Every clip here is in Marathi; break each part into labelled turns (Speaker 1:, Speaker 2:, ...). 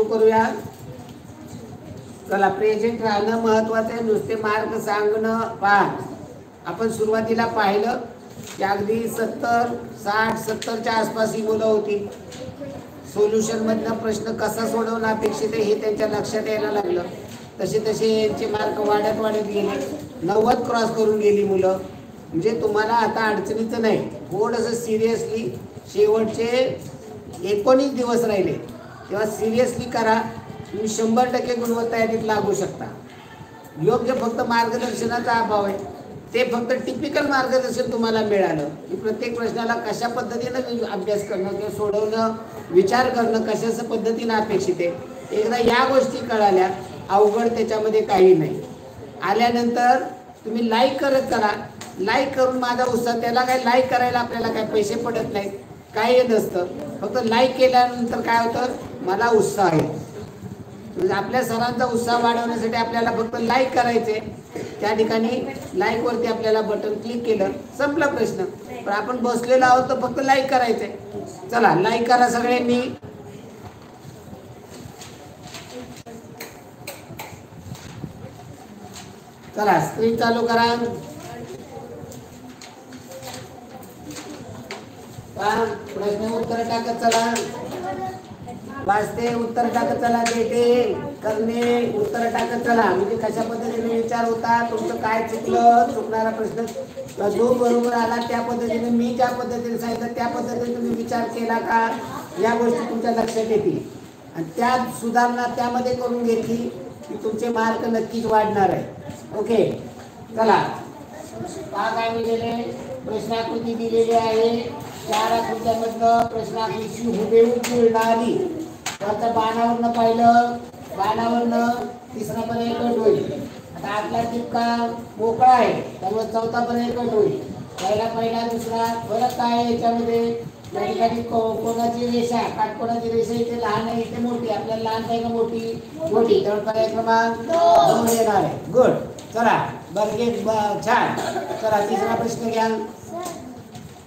Speaker 1: करूया. चला, प्रेझेंट राहणं महत्वाचं आहे, नुसते मार्क सांगणं पहा. आपण सुरुवातीला पाहिलं की अगदी 70, 60, 70च्या आसपास ही मुलं होती. सोल्युशन मधनं प्रश्न कसा सोडवणं अपेक्षित आहे हे त्यांच्या लक्षात यायला लागलं. तसे तसे यांचे मार्क वाढत वाढत गेले. 90 क्रॉस करून गेली मुलं. म्हणजे तुम्हाला आता अडचणीचं नाही. थोडंसं सिरियसली शेवटचे 19 दिवस राहिले तेव्हा सिरियसली करा. तुम्ही 100% गुणवत्ता यादीत लागू शकता. योग्य फक्त मार्गदर्शनाचा अभाव आहे. ते फक्त टिपिकल मार्गदर्शन तुम्हाला मिळालं की प्रत्येक प्रश्नाला कशा पद्धतीनं अभ्यास करणं किंवा सोडवणं, विचार करणं कशाच पद्धतीनं अपेक्षित आहे. एकदा या गोष्टी कळाल्या, अवघड त्याच्यामध्ये काही नाही. आल्यानंतर तुम्ही लाईक करत चला. लाईक करून माझा उत्साह, त्याला काय लाईक करायला आपल्याला काय पैसे पडत नाहीत, काही नसतं. फक्त लाईक केल्यानंतर काय होतं, मला उत्साह आहे. म्हणजे आपल्या सरांचा उत्साह वाढवण्यासाठी आपल्याला फक्त लाईक करायचे. त्या ठिकाणी लाईक वरती आपल्याला बटन क्लिक केलं, संपला प्रश्न. पण आपण बसलेलो आहोत तर फक्त लाईक करायचंय. चला, लाईक करा सगळ्यांनी. चला, स्क्रीन चालू करा. प्रश्न उत्तर टाकत चला. वाचते उत्तर टाकत चला. देते करणे उत्तर टाकत चला. म्हणजे कशा पद्धतीने विचार होता, तुमचं काय चुकलं, चुकणारा प्रश्न जो बरोबर आला त्या पद्धतीने, मी ज्या पद्धतीने सांगितलं त्या पद्धतीने तुम्ही विचार केला का, या गोष्टी तुमच्या लक्षात येतील. आणि त्या सुधारणा त्यामध्ये करून घेतली की तुमचे मार्क नक्कीच वाढणार आहे. ओके, चला पहा काय दिलेले. प्रश्नाकृती दिलेली आहे. 4 आकृत्यांमधलं प्रश्नाकृती हुबेहूब जुळणारी. आता बाणावरनं पाहिलं, बाणावरनं तिसरा पर्याय कट होईल. आता आतला टिपका मोकळा आहे त्यामुळे चौथा पर्याय कट होईल. पहिला दुसरा फरक काय आहे याच्यामध्ये, या ठिकाणी कोणाची रेषा, काटकोणाची रेषा इथे लहान आहे, इथे मोठी. आपल्याला लहान आहे का मोठी, मोठी. तर पर्याय क्रमांक 2 येणार आहे. गुड. चला बरगे, छान. चला तिसरा प्रश्न घ्या.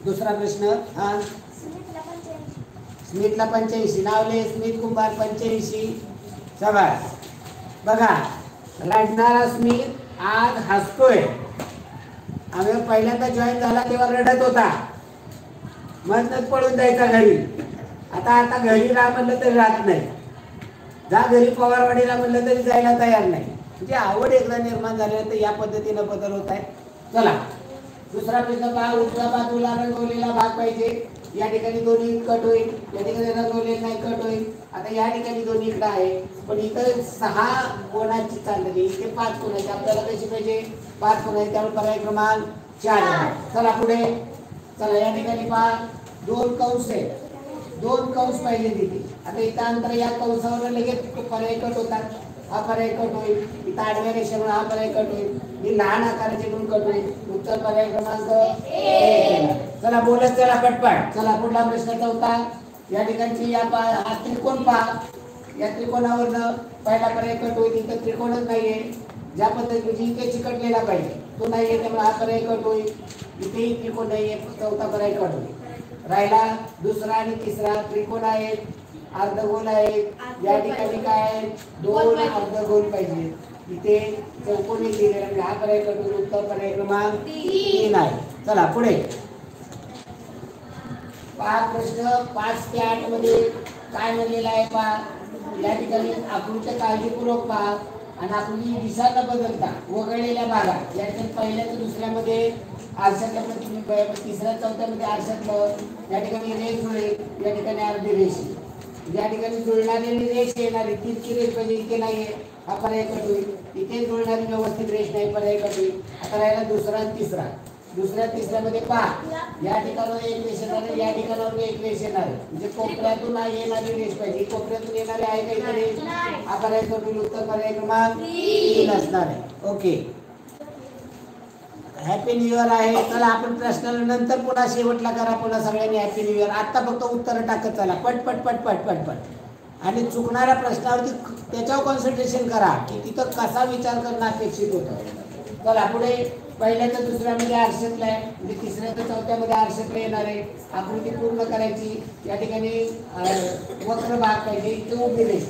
Speaker 1: दुसरा प्रश्न. हा, स्मिथला 85 नावले. स्मिथ कुंभार 85. चला बघा, रडणारा स्मिथ आज हसतोय. आम्ही पहिल्यांदा जॉईन झाला तेव्हा रडत होता, मधनच पळून जायचा घरी. आता घरी राहा म्हणलं तरी राहत नाही. जा घरी पवारवाडीला म्हणलं तरी जायला तयार नाही. म्हणजे आवड एकदा निर्माण झाल्यानंतर या पद्धतीनं बदल होत आहे. चला दुसरा प्रश्न पहा. उजव्या बाजूला रंगवलेला भाग पाहिजे. या ठिकाणी दोन्ही कट होईल, या ठिकाणी रंगवलेला नाही कट होईल. आता या ठिकाणी दोन्ही इकडे आहे, पण इथं 6 कोणाची चाललेली, इथे 5 कोणाची. आपल्याला कशी पाहिजे, 5 कोणाची. त्यामुळे पर्याय क्रमांक 4. चला पुढे. चला या ठिकाणी पहा 2 कंस आहे, 2 कंस पाहिजे तिथे. आता इथं अंतर, या कंसावर लगेच पर्याय कट होतात. हा पर्याय कट होईल. इथं आडव्या रेषेमुळे हा पर्याय कट होईल. ही लहान आकाराची म्हणून कट होईल. उत्तर पर्याय क्रमांक 1. चला बोलत चला पटपट. चला पुढला प्रश्न चौथा. या ठिकाणची हा त्रिकोण पहा. या त्रिकोणावरनं पहिला पर्याय कट होईल. इथं त्रिकोणच नाहीये. ज्या पद्धतीने इथे चिकटलेला पाहिजे तो नाहीये, त्यामुळे हा पर्याय कट होईल. इथेही त्रिकोण नाहीये, चौथा पर्याय कट होईल. राहिला दुसरा आणि तिसरा. त्रिकोण आहेत, अर्धगोल आहेत. या ठिकाणी काय आहे, 2 अर्धगोल पाहिजे. इथे चौकोनी दिलेला, हा पर्याय कट होईल. उत्तर पर्याय क्रमांक 3 आहे. चला पुढे. 5 प्रश्न 5 ते 8 मध्ये काय म्हणलेलं आहे पहा. या ठिकाणी आकृत्या काळजीपूर्वक पहा आणि आकृती दिशा न बदलता वगळलेल्या भागात. या ठिकाणी पहिल्या तर दुसऱ्यामध्ये आरशातल्या प्रतिबिंब, तिसऱ्या चौथ्यामध्ये आरशातलं. या ठिकाणी रेष मिळेल, या ठिकाणी अर्धी रेष. या ठिकाणी जुळणारी रेष येणारी तिरकी रेष पाहिजे, इथे नाहीये, हा पर्याय कट होईल. इथे जुळणारी व्यवस्थित रेष नाही, पर्याय कट होईल. आता राहिला दुसरा आणि तिसरा. दुसऱ्या तिसऱ्यामध्ये पहा, या ठिकाणावर एक रेष येणार आहे, या ठिकाणावर एक रेष येणार आहे. म्हणजे कोपऱ्यातून येणारी रेष पाहिजे. कोपऱ्यातून येणारी आहे का इथे रेष, हा पर्याय कट होईल. उत्तर पर्याय क्रमांक 3 असणार आहे. ओके, हॅपी न्यू इयर आहे. चला आपण प्रश्नाला नंतर पुन्हा शेवटला करा. पुन्हा सगळ्यांनी हॅपी न्यू इयर. आता फक्त उत्तर टाकत चला पट पट पट पट पट पट. आणि चुकणाऱ्या प्रश्नावरती त्याच्यावर कॉन्सन्ट्रेशन करा की तिथं कसा विचार करणं अपेक्षित होतं. चला पुढे. पहिल्या तर दुसऱ्यामध्ये आरशातला आहे, म्हणजे तिसऱ्या तर चौथ्यामध्ये आरशातला येणार आहे. आकृती पूर्ण करायची. या ठिकाणी वक्र भाग पाहिजे, इथे उभी रेष.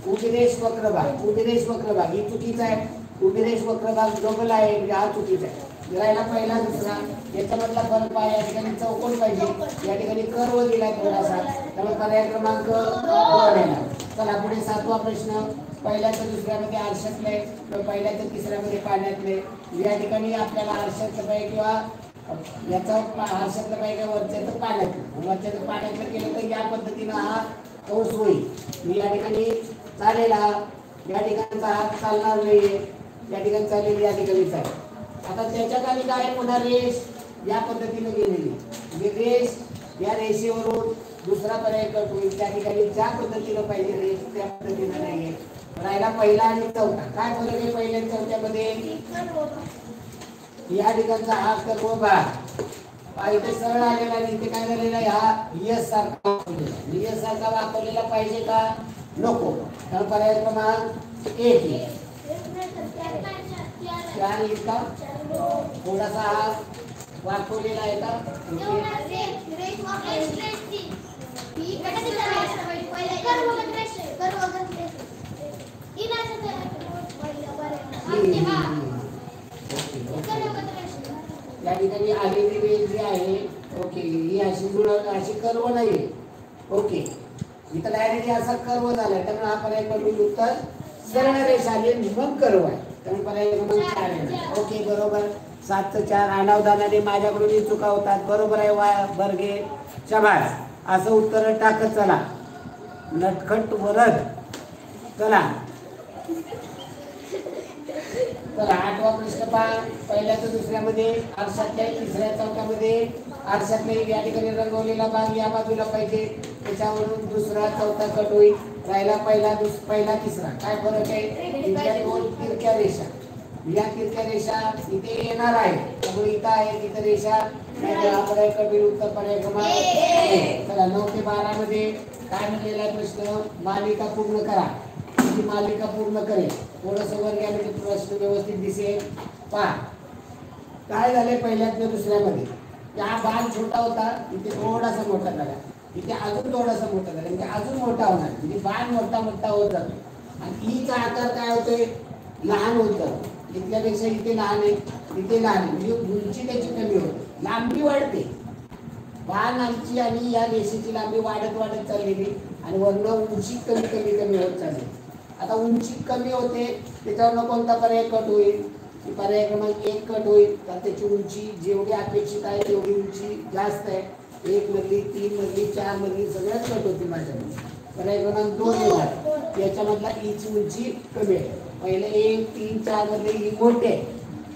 Speaker 1: उभी रेष वक्र भाग, उभी रेष वक्र भाग ही चुकीचा आहे. उभी रेष वक्र भाग डबल आहे म्हणजे हा चुकीचा आहे. राहिला पहिला दुसरा, याच्यामधला फरक आहे. या ठिकाणी चौकोन पाहिजे, या ठिकाणी कर्व दिलाय थोडासा, त्यामुळे पर्याय क्रमांक 2 येणार. चला पुढे 7वा प्रश्न. पहिल्याचं दुसऱ्यामध्ये आरशातले, पहिल्याचं तिसऱ्यामध्ये पाण्यातले. या ठिकाणी आपल्याला आरशातलं पाहिजे किंवा याचा आरशातलं पाहिजे वरच्याचं पाण्यातलं. वरच्याचं पाण्यातलं केलं तर या पद्धतीनं हा कंस होईल. या ठिकाणी चालेल हा, या ठिकाणचा हात चालणार नाहीये, या ठिकाणी चालेल, या ठिकाणीच आहे. आता त्याच्या खाली काय पुन्हा रेष या पद्धतीने गेलेली म्हणजे रेष, या रेषेवरून दुसरा पर्याय कट होईल. त्या ठिकाणी ज्या पद्धतीने पाहिजे रेष त्या पद्धतीने नाहीये. राहिला पहिला आणि चौथा. काय फरक आहे पहिल्या आणि चौथ्यामध्ये? या ठिकाणचा हा कर्व भाग इथे सरळ आलेला आणि इथे काय झालेला आहे, हा यस सारखा वापरलेला. यस सारखा वापरलेला पाहिजे का नको? तर पर्याय क्रमांक 1 चार येईल का? थोडासा हा वापरलेला आहे का? या ठिकाणी आलेली रेष जी आहे ओके, ही अशी जुळत अशी कर्व नाही. ओके, इथं डायरेक्ट असा कर्व झालाय, त्यामुळे हा पर्याय कडून उत्तर सरळ रेष आली मग कर्व आहे, त्यामुळे पर्याय क्रमांक 4 आहे. ओके बरोबर. 7चं 4. अनावधानाने माझ्याकडून चुका होतात. बरोबर आहे वा बर्गे, शाबास. असं उत्तर टाकत चला, नटखट वरद. चला चला 8वा प्रश्न पहा. पहिल्याचं दुसऱ्यामध्ये आरशातल्या, तिसऱ्या चौथ्यामध्ये आरशातल्या या ठिकाणी रंगवलेला भाग या बाजूला पाहिजे, त्याच्यावरून दुसरा चौथा कट होईल. राहिला पहिला तिसरा. काय फरक आहे? इथल्या 2 तिरक्या रेषा, या तिरक्या रेषा इथे येणार आहे, त्यामुळे इथं आहे तिथं रेषा नाही. हा पर्याय कट होईल. उत्तर पर्याय क्रमांक. चला 9 ते 12 मध्ये काय म्हणलेला आहे प्रश्न? मालिका पूर्ण करा. ही मालिका पूर्ण करेल. थोडस वर घ्या म्हणजे प्रश्न व्यवस्थित दिसेल. पहा काय झालंय पहिल्यातल्या दुसऱ्यामध्ये. हा बाण छोटा होता, इथे थोडासा मोठा झाला, इथे अजून थोडासा मोठा झाला, म्हणजे अजून मोठा होणार, म्हणजे बाण मोठा मोठा होत जातो. आणि ईचा आकार काय होतोय? लहान होत जातो. इथल्यापेक्षा इथे लहान आहे, इथे लहान आहे, म्हणजे उंची त्याची कमी होते, लांबी वाढते. बाण आमची आणि या रेषेची लांबी वाढत वाढत चाललेली आणि वर्ण उंची कमी कमी कमी होत चालली. आता उंची कमी होते, त्याच्यावर कोणता पर्याय कट होईल? पर्याय क्रमांक 1 कट होईल. तर त्याची उंची जेवढी अपेक्षित आहे तेवढी उंची जास्त आहे. 1 मधली, 3 मधली, 4 मधली सगळ्याच कट होती माझ्याकडे. पर्याय क्रमांक 2 येणार. याच्यामधला ईची उंची कमी आहे. पहिले 1, 3, 4 मधले ई मोठे आहे,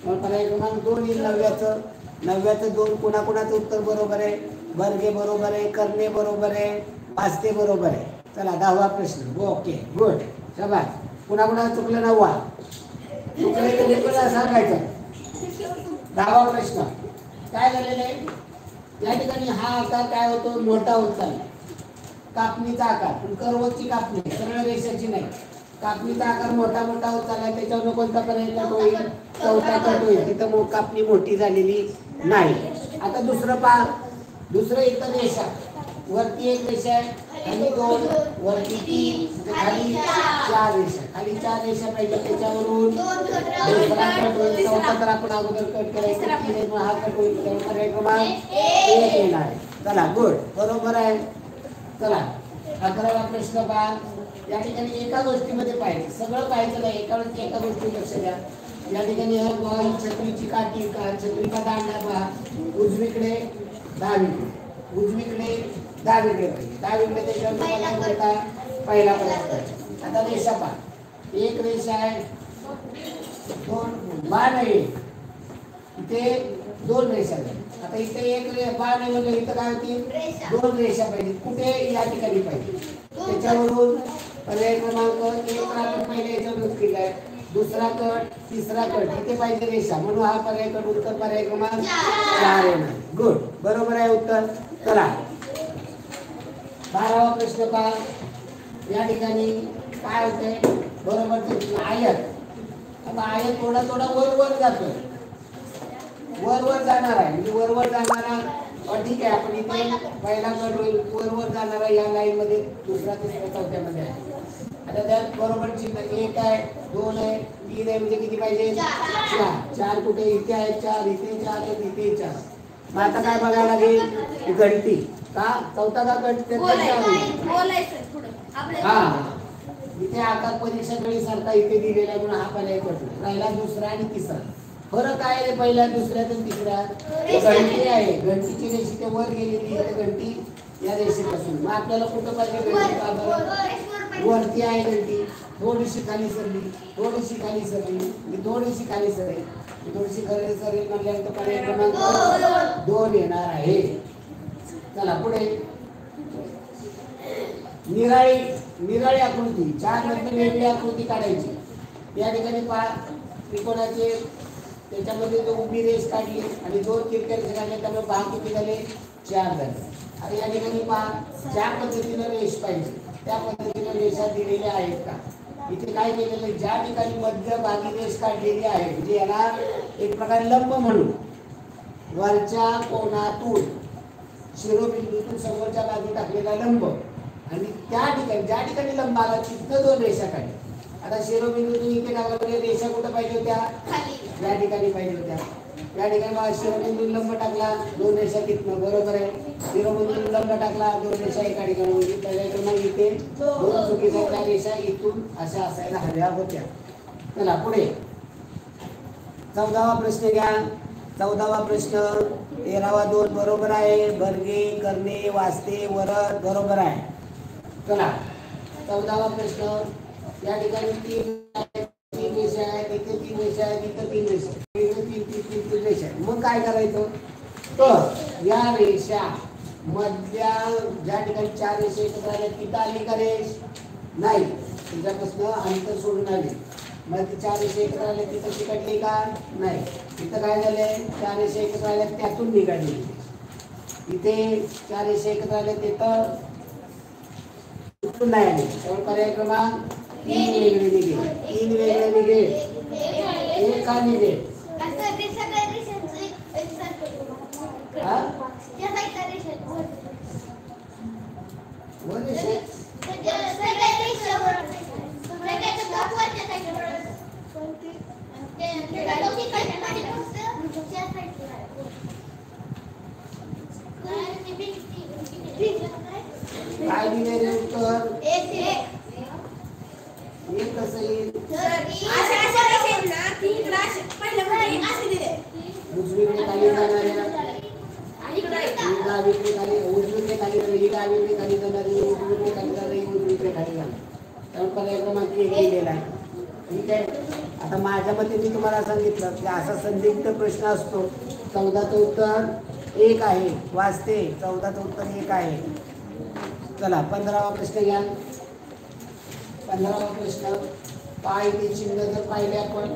Speaker 1: मग पर्याय क्रमांक 2 येईल. 9व्याचं 2. कोणाकोणाचं उत्तर बरोबर आहे? बर्गे बरोबर आहे, करणे बरोबर आहे, पास्ते बरोबर आहे. चला 10वा प्रश्न. ओके गुड, शाबास. कुणाकुणा चुकलं? 9वा चुकले तर लेखला सांगायचं. 10वा प्रश्न काय झालेलं आहे? या ठिकाणी हा आकार काय होतो? मोठा होत चालला. कापणीचा आकार, पण कर्वची कापणी, सरळ रेषाची नाही. कापणीचा आकार मोठा मोठा होत चालला. त्याच्यावर कोणता पर्याय कट होईल? चौथा कट होईल. तिथं कापणी मोठी झालेली नाही. आता दुसरं पहा. दुसरं इथं रेषा, वरती 1 रेषा आहे, खाली 2, वरती 3, खाली 4 रेषा. खाली 4 रेषा पाहिजे, त्याच्यावरून दुसरा कट होईल. चौथा तर आपण अगोदर कट करायचं, 3 हा कट होईल. पर्याय क्रमांक 1 येणार आहे. चला गुड, बरोबर आहे. चला 11वा प्रश्न पहा. या ठिकाणी एका गोष्टीमध्ये पाहिजे, सगळं पाहायचं नाही, एका गोष्टी लक्ष द्या. या ठिकाणी छत्रीची काठी, छत्रीचा दांडा पहा. उजवीकडे डावीकडे, उजवीकडे डावीकडे पाहिजे. डावीकडे त्याच्यावर पहिला पर्याय. आता रेषा पहा. 1 रेषा आहे, 2 बाण आहे, इथे 2 रेषा झाल्या. आता इथे 1 बाण आहे म्हणजे इथं काय होती? 2 रेषा पाहिजे. कुठे? या ठिकाणी पाहिजे. त्याच्यावरून पर्याय क्रमांक 1 आपण पहिले याच्यावरून केलाय. दुसरा कट, तिसरा कट, इथे पाहिजे रेषा, म्हणून हा पर्याय कट. उत्तर पर्याय क्रमांक 4 येणार. गुड, बरोबर आहे उत्तर. चला 12वा प्रश्न पहा. या ठिकाणी काय होतंय? बरोबर आयत. आता आयत थोडा थोडा वर वर जातोय, वर वर जाणार आहे, म्हणजे वर वर जाणारा. ठीक आहे, आपण इथे पहिला कट होईल, वर वर जाणारा या लाईन मध्ये दुसरा तिसऱ्या चौथ्यामध्ये आहे. आता आता त्यात बरोबर चिन्ह 1 आहे, 2 आहे, 3 आहे, म्हणजे किती पाहिजे? 4. 4 कुठे? इथे आहे 4, इथे 4 आहे, इथे 4. मग आता काय बघायला लागेल? घंटी का चौथा का गट? हा, इथे आकार परीक्षा वेळी सारखा इथे दिलेला आहे म्हणून हा पर्याय पडला. राहिला दुसरा आणि तिसरा. फरक काय रे पहिल्या, दुसऱ्यात आणि तिसऱ्यात? घंटी आहे, घंटीची रेषी ते वर गेलेली आहे, घंटी या रेषेपासून. मग आपल्याला कुठं पाहिजे घंटी? वरती आहे घंटी, थोडीशी खाली सरली, थोडीशी खाली सरली, थोडीशी खाली सरेल, थोडीशी खाली सरेल म्हटल्यानंतर पर्याय क्रमांक 2 येणार आहे. चला पुढे. निराळी निराळी आकृती, 4 मधली वेगळी आकृती काढायची. या ठिकाणी पहा, त्रिकोणाचे त्याच्यामध्ये जो उभी रेष काढली आणि 2 तिरक्या रेषा काढल्या, त्यामुळे भाग किती झाले? 4 झाले. आणि या ठिकाणी पहा, ज्या पद्धतीने रेष पाहिजे त्या पद्धतीने रेषा दिलेल्या आहेत का? इथे काय केलेलं? ज्या ठिकाणी मध्यभागी रेष काढलेली आहे, म्हणजे याला एक प्रकारे लंब म्हणून, वरच्या कोणातून शिरोबिंदूतून समोरच्या बाजू टाकलेला लंब, आणि त्या ठिकाणी ज्या ठिकाणी लंब आला तिथं 2 रेषा काढल्या. आता शिरोबिंदूतून इथे टाकलेल्या रेषा कुठं पाहिजे होत्या? या ठिकाणी पाहिजे होत्या. या ठिकाणी मला शिरोबिंदून लंब टाकला, 2 रेषा तिथनं, बरोबर आहे. शिरोबिंदून लंब टाकला, 2 रेषा एका ठिकाणी, म्हणजे त्याच्याकडे इथे 2 चुकीच्या रेषा इथून अशा असायला हव्या होत्या. चला पुढे. 14वा प्रश्न घ्या. 14वा प्रश्न. 13वा 2 बरोबर आहे. बर्गे, करणे, वाचते, वरद बरोबर आहे. चला 14वा प्रश्न. या ठिकाणी 3 रेषा आहेत, इथे 3 रेषा आहेत, इथे 3 रेषा आहेत, इथे 3 रेषा आहेत. मग काय करायचं? तर या रेषा मधल्या ज्या ठिकाणी 4 रेषा एकत्र आल्या तिथं आली का रेष? नाही, त्याच्यापासून अंतर सोडून आली. मग ती 4 रेषा एकत्र आल्या तिथं चिकटली का? नाही. इथं काय झालंय? 4 रेषा एकत्र आल्या त्यातून निघाली. इथे 4 रेषा एकत्र आल्या तिथं नाही आली. त्यामुळे पर्याय क्रमांक 3 वेगळे निघेल. 3 वेगळे निघेल, एक का निघेल? काय दिले उत्तर? हे कसं येईल? उजवीकडे खाली जाणाऱ्या, डावीकडे खाली, उजवीकडे खाली जाणारी, डावीकडे खाली जाणारी, उजवीकडे खाली जाणारी, उजवीकडे खाली जाणारी. त्यामुळे पर्याय क्रमांक 1 दिलेला आहे. ठीक आहे. आता माझ्या मते मी तुम्हाला सांगितलं की असा संदिग्ध प्रश्न असतो. 14चं उत्तर 1 आहे. वाचते 14चं उत्तर 1 आहे. चला 15वा प्रश्न घ्या. 15वा प्रश्न. पाय ते चिन्ह जर पाहिले आपण,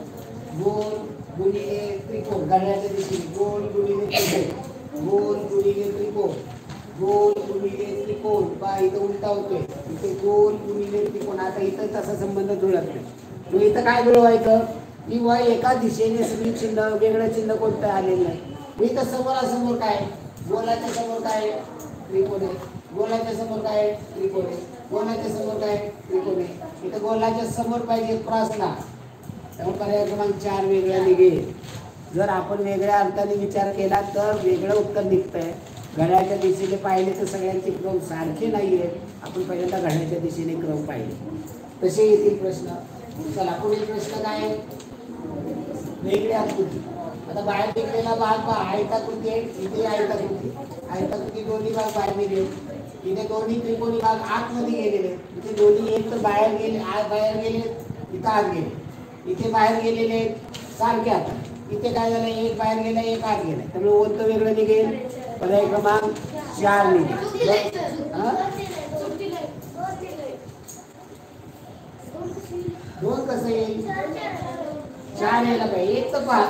Speaker 1: गोल गुणिले त्रिकोण, घड्याळाच्या दिशेने गोल गुणिले त्रिकोण, गोल गुणिले त्रिकोण, गोल गुणिले त्रिकोण. पहा इथं उलटा होतोय, इथे गोल गुणिले त्रिकोण. आता इथं तसा संबंध जुळत नाही. मग इथं काय जुळवायचं? की वय एका दिशेने सगळी चिन्ह, वेगळं चिन्ह कोणतं आलेलं नाही. इथं समोरासमोर काय? गोलाच्या समोर काय? त्रिकोण आहे. गोलाच्या समोर काय? त्रिकोण आहे. गोलाच्या समोर काय? त्रिकोण आहे. इथं गोलाच्या समोर पाहिजे क्रॉसला. त्यामुळे पर्याय क्रमांक 4 वेगळा निघेल. जर आपण वेगळ्या अर्थाने विचार केला तर वेगळं उत्तर निघतंय. घड्याळाच्या दिशेने पाहिले तर सगळ्यांचे क्रम सारखे नाही आहेत. आपण पहिल्यांदा घड्याळाच्या दिशेने क्रम पाहिले तसे येतील प्रश्न. चला पुढील प्रश्न काय? वेगळी आकृती. आता बाहेर निघलेला भाग पहा, आयताकृती आहे. इथे आयताकृती, आयताकृती दोन्ही भाग बाहेर निघले. इथे दोन्ही त्रिकोणी भाग आतमध्ये गेलेले. इथे दोन्ही एक तर बाहेर गेले, बाहेर गेले, इथं आत गेले. इथे बाहेर गेलेले सारखे. आता इथे काय झालं? एक बाहेर गेला, एक आत गेला. त्यामुळे कोणतं वेगळं निघेल? पर्याय क्रमांक 4 निघेल. दोन कसं येईल? 4 यायला पाहिजे. एक तर पहा,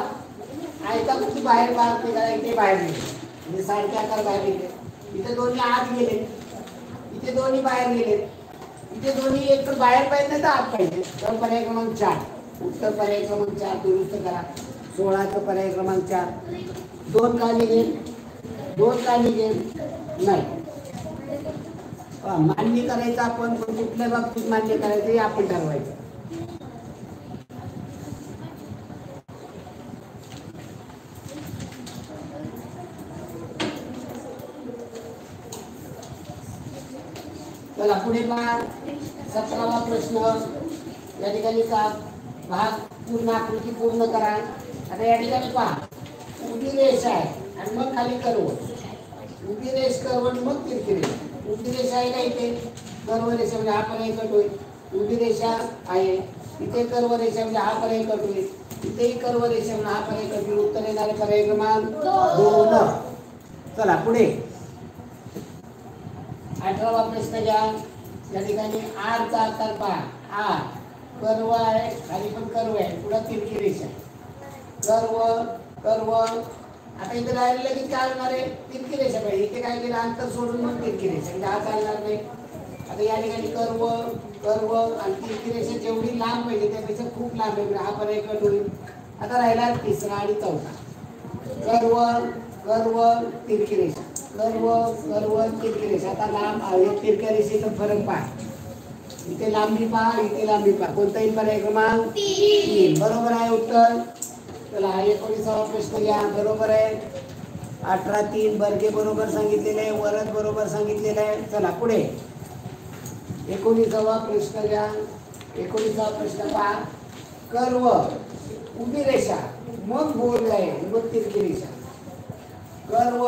Speaker 1: आयताकृती बाहेर भाग निघाला, इथे बाहेर निघाले, म्हणजे सारखे आकार बाहेर निघले. इथे दोन्ही आत गेले, इथे दोन्ही बाहेर गेले. इथे दोन्ही एक तर बाहेर पाहिजे नाही तर आत पाहिजे. तर पर्याय क्रमांक 4. उत्तर पर्याय क्रमांक 4 दुरुस्त करा. 16चं पर्याय क्रमांक 4. 2 का निघेल? 2 का निघेल? नाही. मान्य करायचं आपण, पण कुठल्या बाबतीत मान्य करायचं हे आपण ठरवायचं. चला पुढे पहा 17वा प्रश्न. या ठिकाणी का भाग पूर्ण आकृती पूर्ण करा. आता या ठिकाणी पहा उभी रेष आहे आणि मग खाली कर्व. उभी रेष कर्व मग तिरकी रेष. उभी रेषा आहे का इथे, कर्व रेषा म्हणजे हा पर्याय कट होईल. उभी रेषा आहे इथे, कर्व रेषा म्हणजे हा पर्याय कट होईल. इथेही कर्व रेषा म्हणजे हा पर्याय कट होईल. उत्तर येणारे पर्याय क्रमांक 2. चला पुढे 18वा प्रश्न घ्या. या ठिकाणी आर चा आकार पहा. आर कर्व आहे, खाली पण कर्व आहे, पुढे तिरकी रेषा. कर्व कर्व आता इथे राहिलेलं की काय होणार आहे, तिरकी रेषा पाहिजे. इथे काय केलं, अंतर सोडून मग तिरकी रेषा, म्हणजे हा चालणार नाही. आता या ठिकाणी कर्व कर्व आणि तिरकी रेषा जेवढी लांब पाहिजे त्यापेक्षा खूप लांब आहे, हा पर्याय कट होईल. आता राहिला तिसरा आणि चौथा. कर्व कर्व तिरकी रेषा, कर्व कर्व तिरकी रेषा. आता लांब तिरक्या रेषेचा फरक पहा. इथे लांबी पहा, इथे लांबी पहा. कोणताही पर्याय क्रमांक 3 बरोबर आहे उत्तर. चला 19वा प्रश्न घ्या. बरोबर आहे 18-3 बर्गे बरोबर सांगितलेले आहे, वरद बरोबर सांगितलेलं आहे. चला पुढे 19वा प्रश्न घ्या. 19वा प्रश्न पहा. कर्व उभी रेषा मग गोल आहे मग तिरकी रेषा. कर्व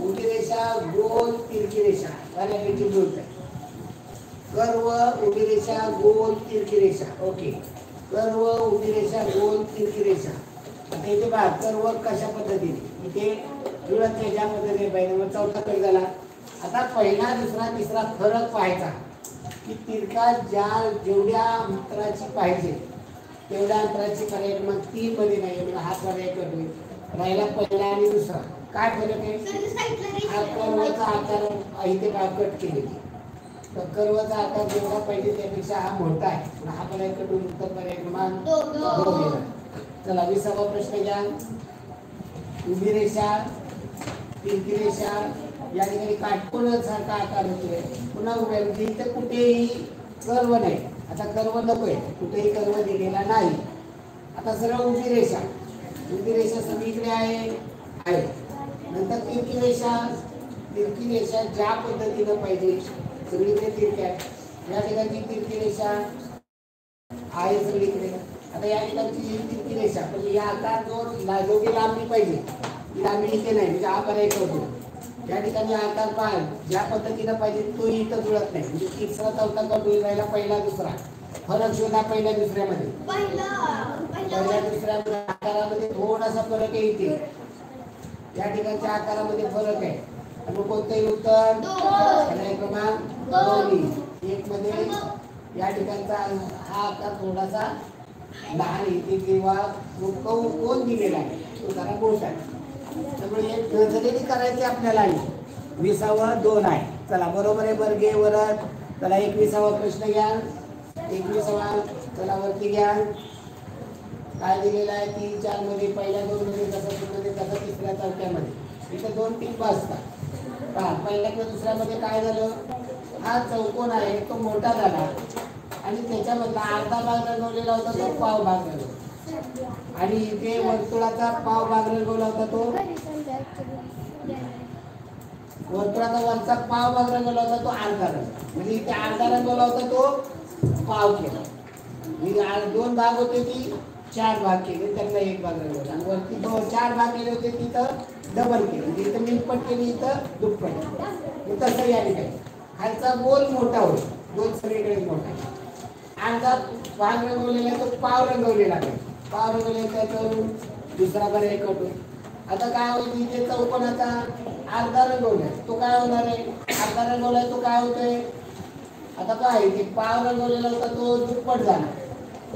Speaker 1: उभी रेषा गोल तिरकी रेषा बऱ्यापैकी जुळत आहे. कर्व उभी रेषा गोल तिरकी रेषा. ओके, कर्व उभी रेषा गोल तिरकी रेषा. आता इथे पहा कर्व कशा पद्धतीने इथे जुळत नाही, ज्या पद्धतीने पाहिजे. मग चौथा कट झाला. आता पहिला दुसरा तिसरा फरक पाहायचा की तिरका जेवढ्या अंतराची पाहिजे तेवढ्या अंतराची पर्याय मग 3 मध्ये नाही, म्हणजे हा पर्याय कट होईल. राहिला पहिला आणि दुसरा. काय फरक आहे, हा कर्वचा आकार इथे कट केलेली. तर कर्वचा आकार जेवढा पाहिजे त्यापेक्षा हा मोठा आहे, हा पर्याय कट होईल. उत्तर पर्याय क्रमांक 2. चला 20वा प्रश्न घ्या. उभी रेषा तिरकी रेषा या ठिकाणी काटकोनासारखा आकार होतोय. पुन्हा उभ्या म्हणजे इथे कुठेही कर्व नाही. आता कर्व नकोय, कुठेही कर्व दिलेला नाही. आता सरळ उभी रेषा, उभी रेषा सगळीकडे आहे. नंतर तिरकी रेषा, तिरकी रेषा ज्या पद्धतीनं पाहिजे सगळीकडे तिरकी आहे. या ठिकाणी तिरकी रेषा आहे सगळीकडे. आता या ठिकाणची तिरकी रेषा म्हणजे या आकार जोगी लांबी पाहिजे लांबी इथे नाही, म्हणजे हा पर्याय करतो. या ठिकाणी आकार पहा ज्या पद्धतीनं पाहिजे तो इथं जुळत नाही, म्हणजे तिसरा चौथा कट होईल. राहिला पहिला दुसरा. फरक शोधा पहिल्या दुसऱ्यामध्ये. पहिल्या दुसऱ्या आकारामध्ये थोडासा फरक आहे इथे. या ठिकाणच्या आकारामध्ये फरक आहे. मग कोणतंही उत्तर पर्याय क्रमांक 2. 1 मध्ये या ठिकाणचा हा आकार थोडासा लहान इथे किंवा कोण दिलेला आहे तो जरा मोठा आहे. त्यामुळे एक नजरेने करायचे आपल्याला. 20वा 2 आहे. चला बरोबर आहे बर्गे वरद. चला 21वा प्रश्न घ्या. 21वा चला वरती घ्या. काय दिलेलं आहे 3, 4 मध्ये पहिल्या 2 मध्ये तसं तिसऱ्या चौथ्यामध्ये इथे 2 टिप असतात. पहा पहिल्या किंवा दुसऱ्यामध्ये काय झालं, हा चौकोन आहे तो मोठा झाला आणि त्याच्यामधला अर्धा भाग रंगवलेला होता तो पाव भाग रंगवला. आणि इथे वर्तुळाचा पाव भाग रंगवला होता तो वर्तुळाचा वरचा पाव भाग रंगवला होता तो अर्धा रंग, म्हणजे इथे अर्धा रंगवला होता तो पाव केला. म्हणजे 2 भाग होते ती 4 भाग केले, त्यातला 1 भाग रंगवला. आणि वरती 4 भाग केले होते तिथं डबल केले, म्हणजे इथं निपट केली इथं दुप्पट. तसं या ठिकाणी खालचा गोल मोठा होईल, 2 सगळीकडे मोठा. अर्धा भाग रंगवलेला तो पाव रंगवलेला आहे. पाव रंगवलेला त्याच्यावरून दुसरा पर्याय कट होईल. आता काय होईल इथे चौकोनाचा अर्धा रंगवलाय तो काय होणार आहे, अर्धा रंगवलाय तो काय होतोय. आता काय इथे पाव रंगवलेला होता तो दुप्पट झाला,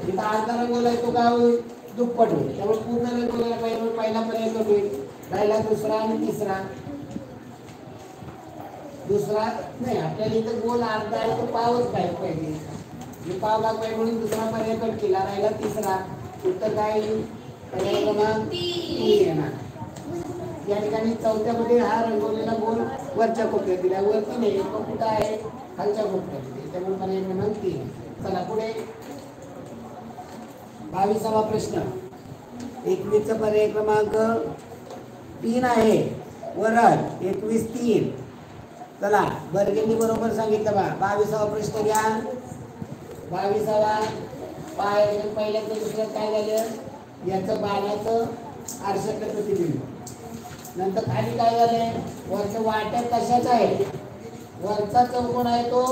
Speaker 1: इथं अर्धा रंगवलाय तो काय होईल दुप्पट होईल. त्यामुळे पूर्ण रंगवलेला पहिला पर्याय कट होईल. राहिला दुसरा आणि तिसरा. दुसरा नाही आपल्याला इथं गोल अर्धा आहे तो पावच पाहिजे, पाव भाग पाहिजे म्हणून दुसरा पर्याय कट केला. राहिला तिसरा. उत्तर काय येईल पर्याय क्रमांक 3 येणार. या ठिकाणी चौथ्यामध्ये हा रंगवलेला गोल वरच्या कोपऱ्यात दिला, वरती नाही पण कुठं आहे खालच्या कोपऱ्यात, त्यामुळे पर्याय क्रमांक 3. चला पुढे 22वा प्रश्न. 21 चा पर्याय क्रमांक 3 आहे. वरद 21-3. चला बर्गेंनी बरोबर सांगितलं बा. 22वा प्रश्न घ्या. 22वा पहिल्यांदा दुसऱ्यात काय झालं, याचं बाणाचं आरशातलं प्रतिबिंब. नंतर खाली काय झालंय, वरचं वाट्यात कशाच आहे, वरचा चौकोन आहे तो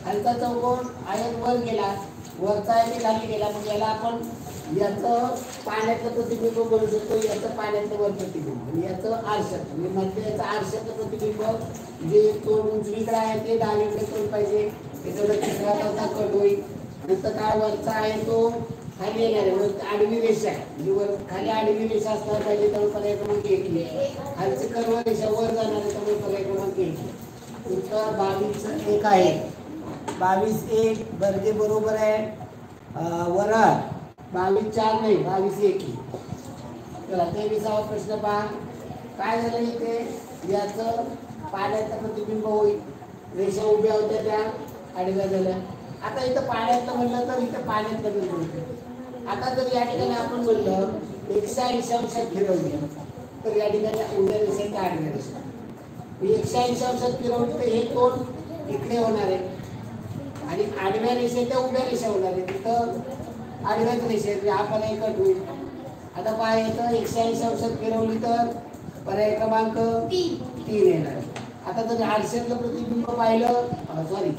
Speaker 1: खालचा चौकोन आहे वर गेला, वरचा आहे ते खाली गेला. मग याला आपण याचं पाण्यातलं प्रतिबिंब करू शकतो, याचं पाण्यातलं वर प्रतिबिंब, याचं आरशात म्हणजे मधलं याचं आरशातलं प्रतिबिंब जे तोंड उजवीकडे आहे ते डावीकडे तोंड पाहिजे, त्याच्यावर तिसरा चौथा कट होईल. नंतर काय वरचा आहे तो खाली येणार आहे, वर आडवी रेषा आहे म्हणजे वर खाली आडवी रेषा असणार पाहिजे, त्यामुळे पर्याय क्रमांक 1. खालची कर्व रेषा वर जाणार आहे, त्यामुळे पर्याय क्रमांक 1. उत्तर 22-1 आहे. 22-1 बर्गे बरोबर आहे. वरात 22-4 नाही 22-1. चला 23वा प्रश्न पहा. काय झालं इथे, याचं पाण्याचं प्रतिबिंब होईल, रेषा उभ्या होत्या त्या आडव्या झाल्या. आता इथं पाण्यातलं म्हणलं तर इथं पाण्यातलं बिंदू. आता जर या ठिकाणी आपण म्हणलं 180 अंशात फिरवली तर या ठिकाणी उभ्या रेषा त्या आडव्या रेषा, 180 अंशात फिरवली तर हे तोंड इकडे होणार आहे आणि आडव्या रेषा त्या उभ्या रेषा होणार आहे, तिथं आडव्याच रेषा आहे, हा पर्याय कट होईल. आता पाय येतं 180 अंशात फिरवली तर पर्याय क्रमांक 3 येणार. आता जर आरशातलं प्रतिबिंब पाहिलं, सॉरी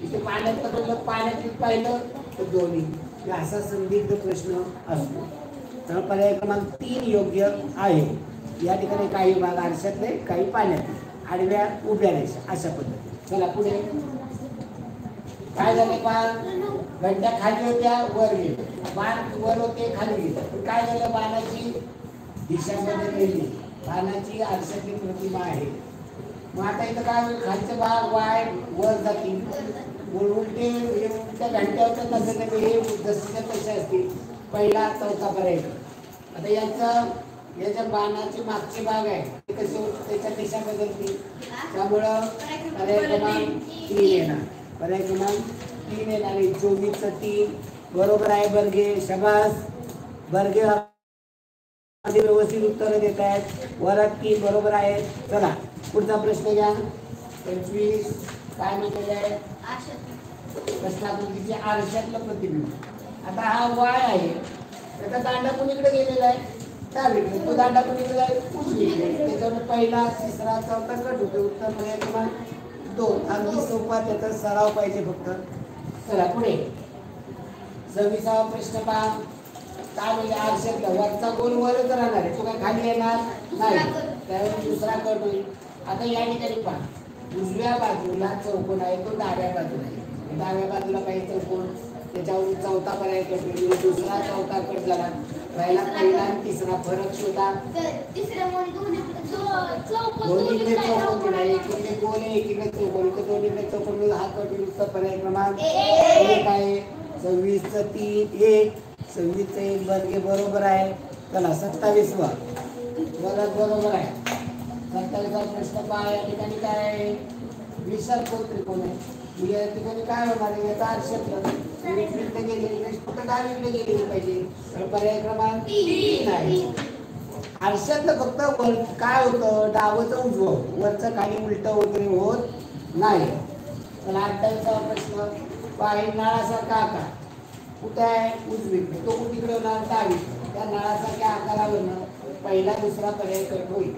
Speaker 1: इथे पाण्यातलं म्हणलं पाण्यात पाहिलं तर दोन्ही, असा संदिग्ध प्रश्न असतो. तर पर्याय क्रमांक 3 योग्य आहे. या ठिकाणी काही भाग आरशातले काही पाण्यातले, आडव्या उभ्या रेषा अशा पद्धतीने. चला पुढे काय झालं, पहा घंट्या खाली होत्या वर गेले, बाण वर होते खाली गेले, काय झालं बाणाची दिशा बदललेली, बाणाची आरशातली प्रतिमा आहे. मग आता इथं काय होईल, खालचे भाग वाय वर जातील, उलटे उलट्या घंट्या होत्या तसं हे जसं तसे असतील. पहिला चौथा पर्याय. आता याच्या बाणाचे मागचे भाग आहे ते कसे त्याच्या दिशा बदलतील, त्यामुळं पर्याय क्रमांक 3 येणार. पर्याय क्रमांक 3 येणार. 24-3 बरोबर आहे. बर्गे शबास, बर्गे व्यवस्थित उत्तर देत आहेत. वरात 3 बरोबर आहे. चला पुढचा प्रश्न घ्या. 25 काय म्हटलेलं आहे, प्रश्नाकृतीचे आरशातलं प्रतिबिंब. आता हा वाय आहे, त्याचा दांडा कोणीकडे गेलेला आहे डावीकडे, तो दांडा कोणीकडे आहे उजवीकडे, त्याच्यावर पहिला तिसरा चौथा कट होतो. उत्तर पर्याय क्रमांक 2. अगदी सोपा, त्याचा सराव पाहिजे फक्त. चला पुढे 26वा प्रश्न पहा. काय म्हणजे आरशातला वरचा गोल वरच राहणार आहे, तो काय खाली येणार नाही, त्यावेळी दुसरा कट होईल. आता या ठिकाणी पहा, उजव्या बाजूला चौकोन आहे तो डाव्या बाजूला आहे, डाव्या बाजूला काही चौकोन, त्याच्यावर चौथा पर्याय कट होईल, दुसरा चौथा कट झाला. पहिला आणि तिसरा फरक शोधा. दोन्हीकडे चौकोन आहे, एकीकडे गोल आहे एकीकडे चौकोन, तर दोन्हीकडे चौकोन हा कट होईल. उत्तर पर्याय क्रमांक 1 आहे. 26-3 1, 26-1 बर्गे बरोबर आहे. चला 27वा बरोबर आहे. 27वा प्रश्न पहा. या ठिकाणी काय आहे, विशाल त्रिकोण आहे. या ठिकाणी काय होणार आहे, याचा आरशातलं इकडे गेलेली कुठं डावीकडे गेलेली पाहिजे, तर पर्याय क्रमांक 3 आहे. आरशातलं फक्त वर काय होतं, डावचं उजवं, वरचं खाली उलट वगैरे होत नाही. पण 28वा प्रश्न पाय नळासारखा आकार कुठे आहे उजवीकडे, तो कुठीकडे होणार डावीकडे. त्या नळासारख्या आकारावरनं पहिला दुसरा पर्याय कट होईल.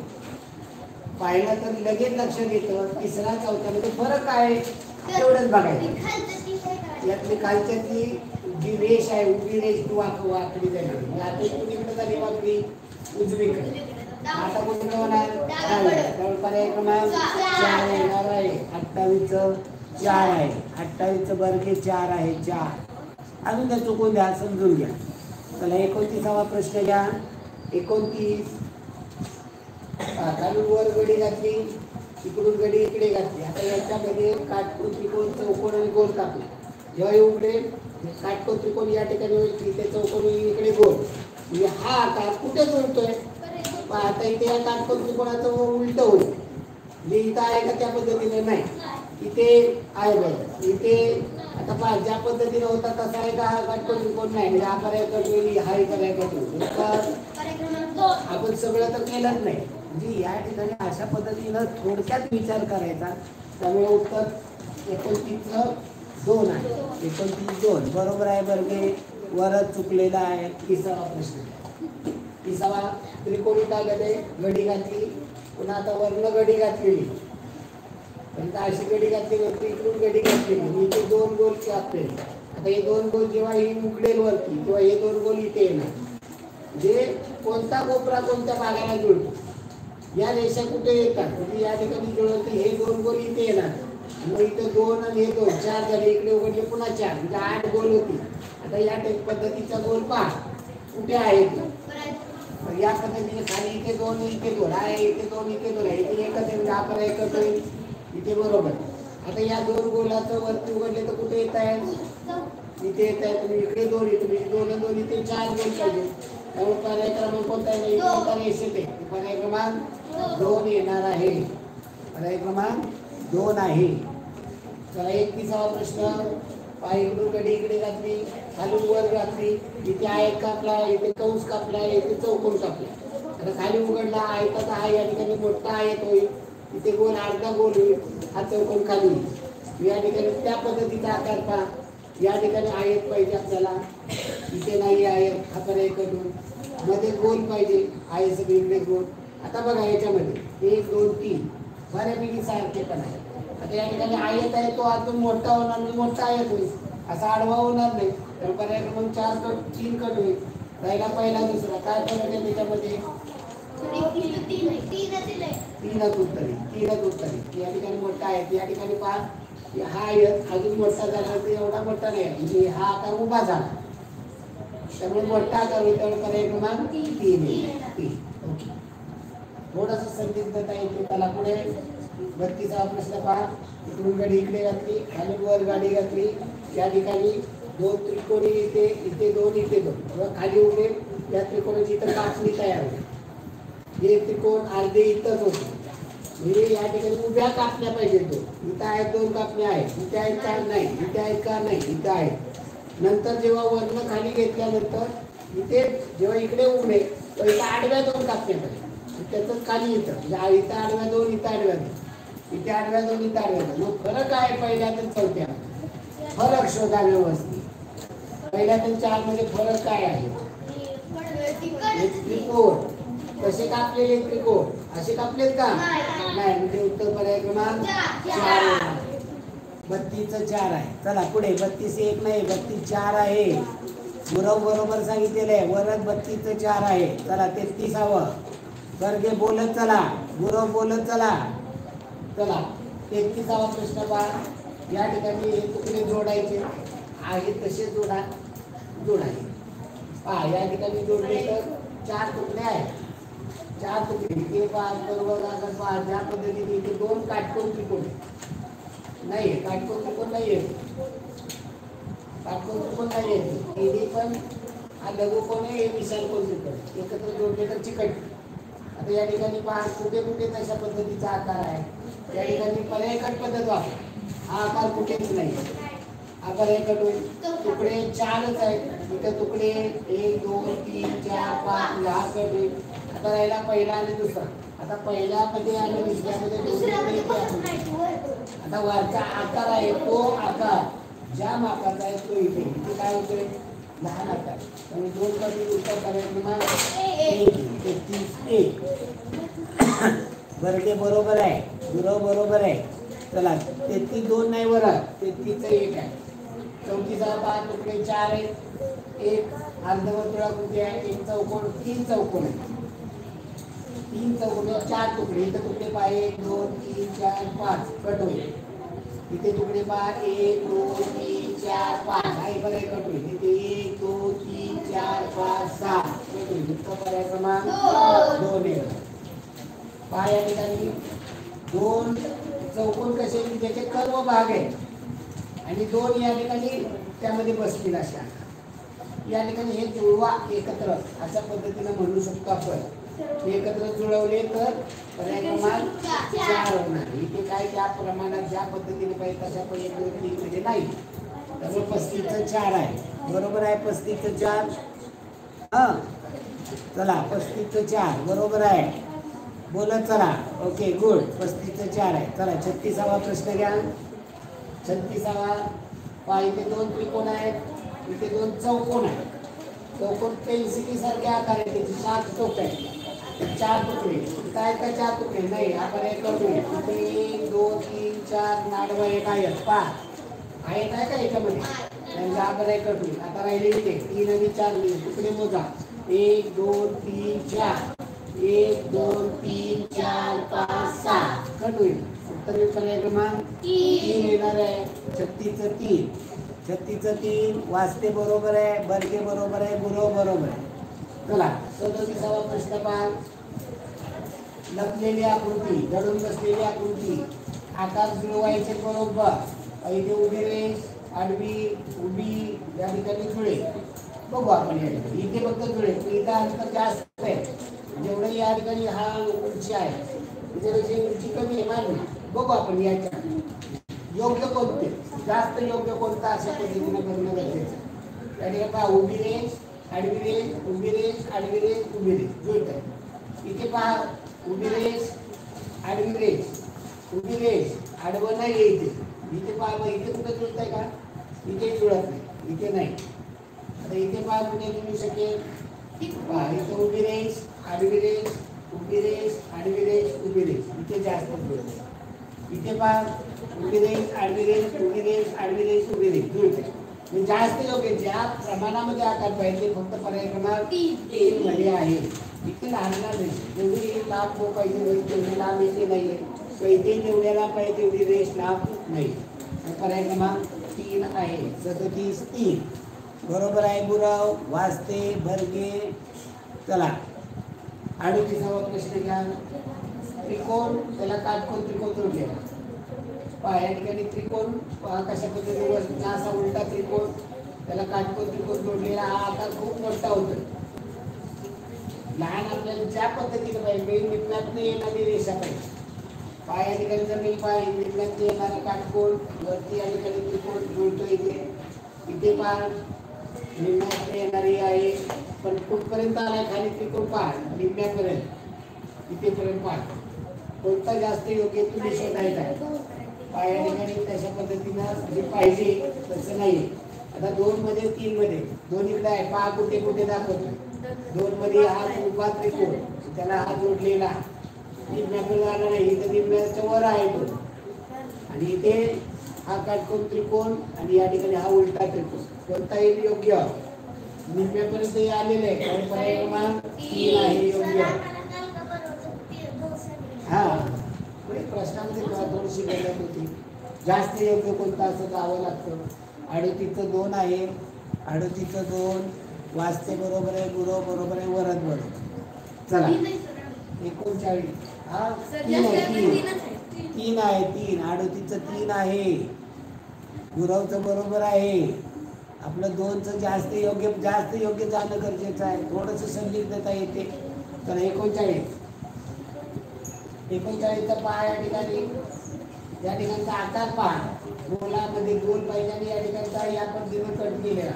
Speaker 1: पाहिला तर लगेच लक्षात येतं, तिसरा चौथा मध्ये फरक आहे तेवढंच बघायचं. यातली खालच्यातली जी रेष आहे उभी रेष ती वाकडी झाली, आता कुणीकडे झाली वाकडी उजवीकडे, आता कुणीकडे होणार त्यामुळे पर्याय क्रमांक 4 येणार आहे. 28चं 4 आहे. 28चं बर्गे 4 आहे. 4 अजून त्या चुकून द्या, समजून घ्या. चला 29वा प्रश्न घ्या. 29 खालून वर गडी घातली, इकडून गडी इकडे घातली. आता याच्यामध्ये काटकोन त्रिकोण चौकोन आणि गोल टाकले, जेव्हा उघडे काटकोन त्रिकोण या ठिकाणी होईल, ते चौकोन इकडे गोल, म्हणजे हा आकार कुठे जुळतोय पण आता इथे या काटकोन त्रिकोणाचं उलट होईल. जे इथं आहे का त्या पद्धतीने नाही, इथे आहे बघा. इथे आता पहा ज्या पद्धतीने होता तसा आहे का हा काटकोन त्रिकोण नाही. म्हणजे हा पर्याय कट होईल, हा पर्याय कट होईल. आपण सगळं तर केलंच नाही. म्हणजे या ठिकाणी अशा पद्धतीनं थोडक्यात विचार करायचा. त्यामुळे उत्तर 29-2 आहे. 29-2 बरोबर आहे. बर्गे वरच चुकलेला आहे. 30वा प्रश्न. 30वा त्रिकोणी कागदे गडी घातली, पुन्हा आता वर्ण गडी घातलेली, पण अशी गडी घातलेली होती, इकडून गडी घातलेली, इथे 2 गोल कापलेले. आता हे 2 गोल जेव्हा ही मुकडेल वरती तेव्हा हे 2 गोल इथे येणार. म्हणजे कोणता कोपरा कोणत्या भागाला जुळतो, या रेषा कुठे येतात, म्हणजे या ठिकाणी जुळवते. हे 2 गोल इथे येणार. मग इथे 2 आणि हे 2 4 झाले. इकडे उघडले पुन्हा 4 म्हणजे 8 गोल होती. आता या पद्धतीचा गोल पहा कुठे आहे. या पद्धतीने खाली इथे 2 इथे 2 आहे, इथे 2 इथे 2 आहे, इथे एकच आहे. म्हणजे आपण एकच होईल इथे बरोबर. आता या 2 गोलाचं वरती उघडले तर कुठे येत आहे, इथे येत आहे. तुम्ही इकडे 2 येतो, म्हणजे 2 आणि 2 इथे 4 गोल पाहिजे. त्यामुळे पर्याय क्रमांक कोणता आहे, पर्याय क्रमांक 2 येणार आहे. पर्याय क्रमांक 2 आहे. चला 31वा प्रश्न. पायकडून गडी इकडे घातली, खालून वर घातली, इथे आयत कापला, इथे कंस कापला, इथे चौकोन कापला. आता खाली उघडला आयताचा आहे, या ठिकाणी मोठा आयत होईल, इथे गोल अर्धा गोल होईल, हा चौकोन खाली होईल. या ठिकाणी त्या पद्धतीचा आकार पहा. या ठिकाणी आयत पाहिजे आपल्याला, इथे नाही आयत, हा पर्याय करून मध्ये गोल पाहिजे, आहे सगळीकडे गोल. आता बघा याच्यामध्ये 1 2 3 बऱ्यापैकी सारखे पण आहे. आता या ठिकाणी आयत आहे, तो अजून मोठा होणार नाही, मोठा आयत होईल, असा आडवा होणार नाही. तर पर्याय क्रमांक 4 कट 3 कट होईल. राहिला पहिला दुसरा. काय फरक आहे त्याच्यामध्ये, 3च उत्तर आहे. या ठिकाणी मोठा आहे, या ठिकाणी 5. हा आयत अजून मोठा झाला, एवढा मोठा नाही, म्हणजे हा आकार उभा झाला, त्यामुळे मोठा आकार होईल. त्यामुळे पर्याय क्रमांक 3. ओके. थोडस संदिग्धता येते त्याला. पुढे 32वा प्रश्न पहा. इकडून गाडी इकडे घातली, खाली वर गाडी घातली, या ठिकाणी 2 त्रिकोणी इथे, इथे 2 इथे 2 किंवा खाली उभे, या त्रिकोणाची इथं कापणी तयार होते. हे त्रिकोण अर्धे इथंच होते, म्हणजे या ठिकाणी उभ्या कापण्या पाहिजे. तो इथं आहेत 2 कापण्या आहेत, इथे आहेत 4 नाही, इथे आहेत का नाही, इथं आहेत. नंतर जेव्हा वर्ण खाली घेतल्यानंतर इथे जेव्हा इकडे उघडे तर इथं आडव्या 2 कापण्या पाहिजे. त्याच खाली इथं म्हणजे इथं आडव्या 2, इथं आडव्या 2, इथे आडव्या 2, इथं आडव्या 2. मग फरक आहे पहिल्या तर चौथ्या. फरक शोधा व्यवस्थित. पहिल्या तर 4 मध्ये फरक काय आहे. त्रिकोण कसे कापलेले, त्रिकोण असे कापलेत का नाही, म्हणजे उत्तर पर्याय क्रमांक 4. 32 4 आहे. चला पुढे 32 1 नाही, 32 4 आहे. गुरव बरोबर सांगितलेलं आहे. वरच 32 4 आहे. चला 33वा. बर्गे बोलत चला, गुरव बोलत चला. चला 33वा प्रश्न पहा. या ठिकाणी हे तुकडे जोडायचे आहे, तसे जोडायचे पहा. या ठिकाणी जोडले तर 4 तुकडे आहेत, 4 तुकडे इथे 5 बरोबर लागत पहा. ज्या पद्धतीने इथे 2 काटकोन त्रिकोण नाही, काटकोन त्रिकोण नाही आहे, काटकोन त्रिकोण नाही आहे. इथे पण हा लघुकोन आहे, हे विशाल कोन त्रिकोण एकत्र जोडले तर चिकट. आता या ठिकाणी पहा कुठे कुठे तशा पद्धतीचा आकार आहे. या ठिकाणी पर्याय कट पद्धत वापर. हा आकार कुठेच नाही, हा पर्याय कट होईल. तुकडे 4च आहेत, इथे तुकडे 1 2 3 4 5 6 कट होईल. आता राहिला पहिला आणि दुसरा. आता पहिल्यामध्ये आणि दुसऱ्यामध्ये आता वरचा आकार आहे, तो आकार ज्या मापाचा आहे तो इथे काय होतोय, लहान आकार. आणि 2 कधी उत्तर करायचं 33 बरं, ते बरोबर आहे. गुरव बरोबर आहे. चला 33 2 नाही बरं, 33 1 आहे. 34वा 5 तुकडे 4 आहेत, 1 अर्धवर्तुळाकृती आहे, 1 चौकोन, 3 चौकोन आहे. 3 चौकोन 4 तुकडे. इथे तुकडे पहा 1 2 3 4 5 कट होईल. इथे तुकडे पहा 1 2 3 4 5 आहे बरं कट होईल. इथे 1 2 3 4 5 6 कट होईल. उत्तर पर्याय क्रमांक 2 आहे. पहा या ठिकाणी 2 चौकोन कसे, ज्याचे कर्व भाग आहे आणि 2 या ठिकाणी त्यामध्ये बसतील अशा. या ठिकाणी हे जुळवा एकत्र अशा पद्धतीने म्हणू शकतो आपण. एकत्र जुळवले तर पर्याय क्रमांक 4 होणार. इथे काय त्या प्रमाणात ज्या पद्धतीने पाहिजे तशा पद्धतीने नाही. त्यामुळे 35चं 4 आहे. बरोबर आहे 35चं 4. हा चला 35चं 4 बरोबर आहे. बोलत चला. Okay good. 35चं 4 आहे. चला 36वा प्रश्न घ्या. 36वा पहा इथे 2 त्रिकोण आहेत, इथे 2 चौकोन आहेत. चौकोन पेन्सिली सारखे आकार आहे, त्याची 7 टोक आहेत, 4 तुकडे. काय का 4 तुकडे नाही आपण हे करू. इथे 1 2 3 4 नाडवा एक आहेत. पहा आहेत आहे का याच्यामध्ये त्यांचा आपण हे करू. आता राहिले इथे 3 आणि 4 तुकडे मोजा. 1 2 3 4 1 2 3 4 5 6 कट होईल. उत्तर पर्याय क्रमांक 3 येणार आहे. 36चं 3. 36चं 3 वाचते बरोबर आहे, बर्गे बरोबर आहे, गुरव बरोबर आहे. चला 37वा प्रश्न पहा. लपलेली आकृती, दडून बसलेली आकृती, आकार जुळवायचे बरोबर. इथे उभी रेष, आडवी, उभी या ठिकाणी जुळे. बघू आपण या ठिकाणी इथे फक्त जुळे, इथं अंतर जास्त आहे. जेवढं या ठिकाणी हा उंची आहे त्याच्यापेक्षा उंची कमी आहे मान्य. बघू आपण याच्या योग्य कोणते, जास्त योग्य कोणता अशा पद्धतीने करणं गरजेचं. या ठिकाणी पहा उभी रेष, आडवी रेष, उभी रेष, आडवी रेष, उभी रेष जुळत आहे. इथे पहा उभी रेष, आडवी रेष, उभी रेष, आडवं नाही इथे. इथे पहा मग इथे कुठं जुळत आहे का? इथे जुळत नाही, इथे नाही. आता इथे पहा कुठे जुळू शकेल? पहा इथे उभी रेष, आडवी रेष, उभी रेष, आडवी रेष, उभी रेष, इथे जास्त जुळते. इथे पहा उभी रेष, आडवी रेष, उभी रेष, आडवी रेष, उभी रेष जुळते. म्हणजे जास्त योग्य ज्या प्रमाणामध्ये आकार पाहिजे फक्त पर्याय क्रमांक 3 मध्ये आहे. इथे लहान लहान रेष जेवढी लांब पाहिजे तेवढी लांब इथे नाहीये. तर इथे जेवढ्याला पाहिजे तेवढी रेष लांब नाही. पर्याय क्रमांक 3 आहे. 37 3 बरोबर आहे. गुरव वाचते भरगे. चला 38वा प्रश्न घ्या. त्रिकोण, त्याला काटकोन त्रिकोण जोडलेला. पहा या ठिकाणी त्रिकोण पहा कशा पद्धतीने असा उलटा त्रिकोण, त्याला काटकोन त्रिकोण जोडलेला. हा आकार खूप मोठा होतो. लहान आपल्याला ज्या पद्धतीने पाहिजे निम्म्यातनं येणारी रेषा पाहिजे. पहा या ठिकाणी जमीन पहा निम्म्यातनं येणारा काटकोन, वरती या ठिकाणी त्रिकोण जुळतो. इथे पहा निम्म्यातनं येणारी आहे, पण कुठपर्यंत आलाय खाली त्रिकोण पहा निम्म्यापर्यंत, इथेपर्यंत पहा. कोणता जास्त योग्य तुम्ही शोधायचा आहे. या ठिकाणी तशा पद्धतीनं जे पाहिजे तसं नाही. आता 2 मध्ये 3 मध्ये 2 इकडे आहे पहा कुठे कुठे दाखवतो. 2 मध्ये हा उभा त्रिकोण, त्याला हा जोडलेला निम्म्याकडे आला नाही. इथे निम्म्याच्या वर आहे तो, आणि इथे हा काटकोन त्रिकोण, आणि या ठिकाणी हा उलटा त्रिकोण. कोणता येईल योग्य? निम्म्यापर्यंत आलेले आहे. पर्याय क्रमांक 3 आहे योग्य. हा प्रश्नामध्ये थोडीशी गडबड होती. जास्त योग्य कोणता असं जावं लागतं. 38चं 2 आहे. 38चं 2 वाचते बरोबर आहे, गुरव बरोबर आहे, वरद बरोबर. चला 39 हा 3 आहे. 3 आहे. 3 38चं 3 आहे. गुरवचं बरोबर आहे. आपलं 2चं जास्त योग्य जाणं गरजेचं आहे. थोडंसं संदिग्धता येते. तर 39 पहा या ठिकाणचा आकार पहा. गोलामध्ये गोल पाहिजे आणि या ठिकाणचा या पद्धतीने कट केलेला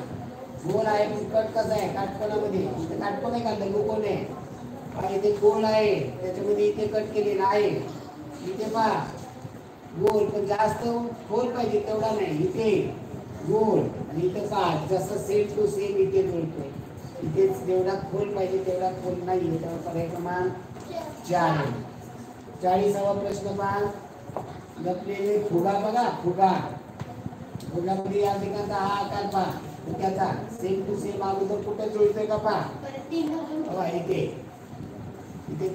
Speaker 1: गोल आहे. कट कसा आहे काटकोनामध्ये? इथे काटकोन आहे का लघुकोन आहे. इथे गोल आहे, त्याच्यामध्ये इथे कट केलेला आहे. इथे पहा गोल, पण जास्त खोल पाहिजे तेवढा नाही. इथे गोल आणि इथे पहा जसं सेम टू सेम इथे जोडतोय. इथे जेवढा खोल पाहिजे तेवढा खोल नाही. त्यावर पर्याय क्रमांक 4 आहे. 40वा प्रश्न पहा. लपलेले फुगा बघा. फुगामध्ये या ठिकाणचा हा आकार पहा. फुग्याचा सेम टू सेम अगोदर कुठे जुळतोय का पहा. इथे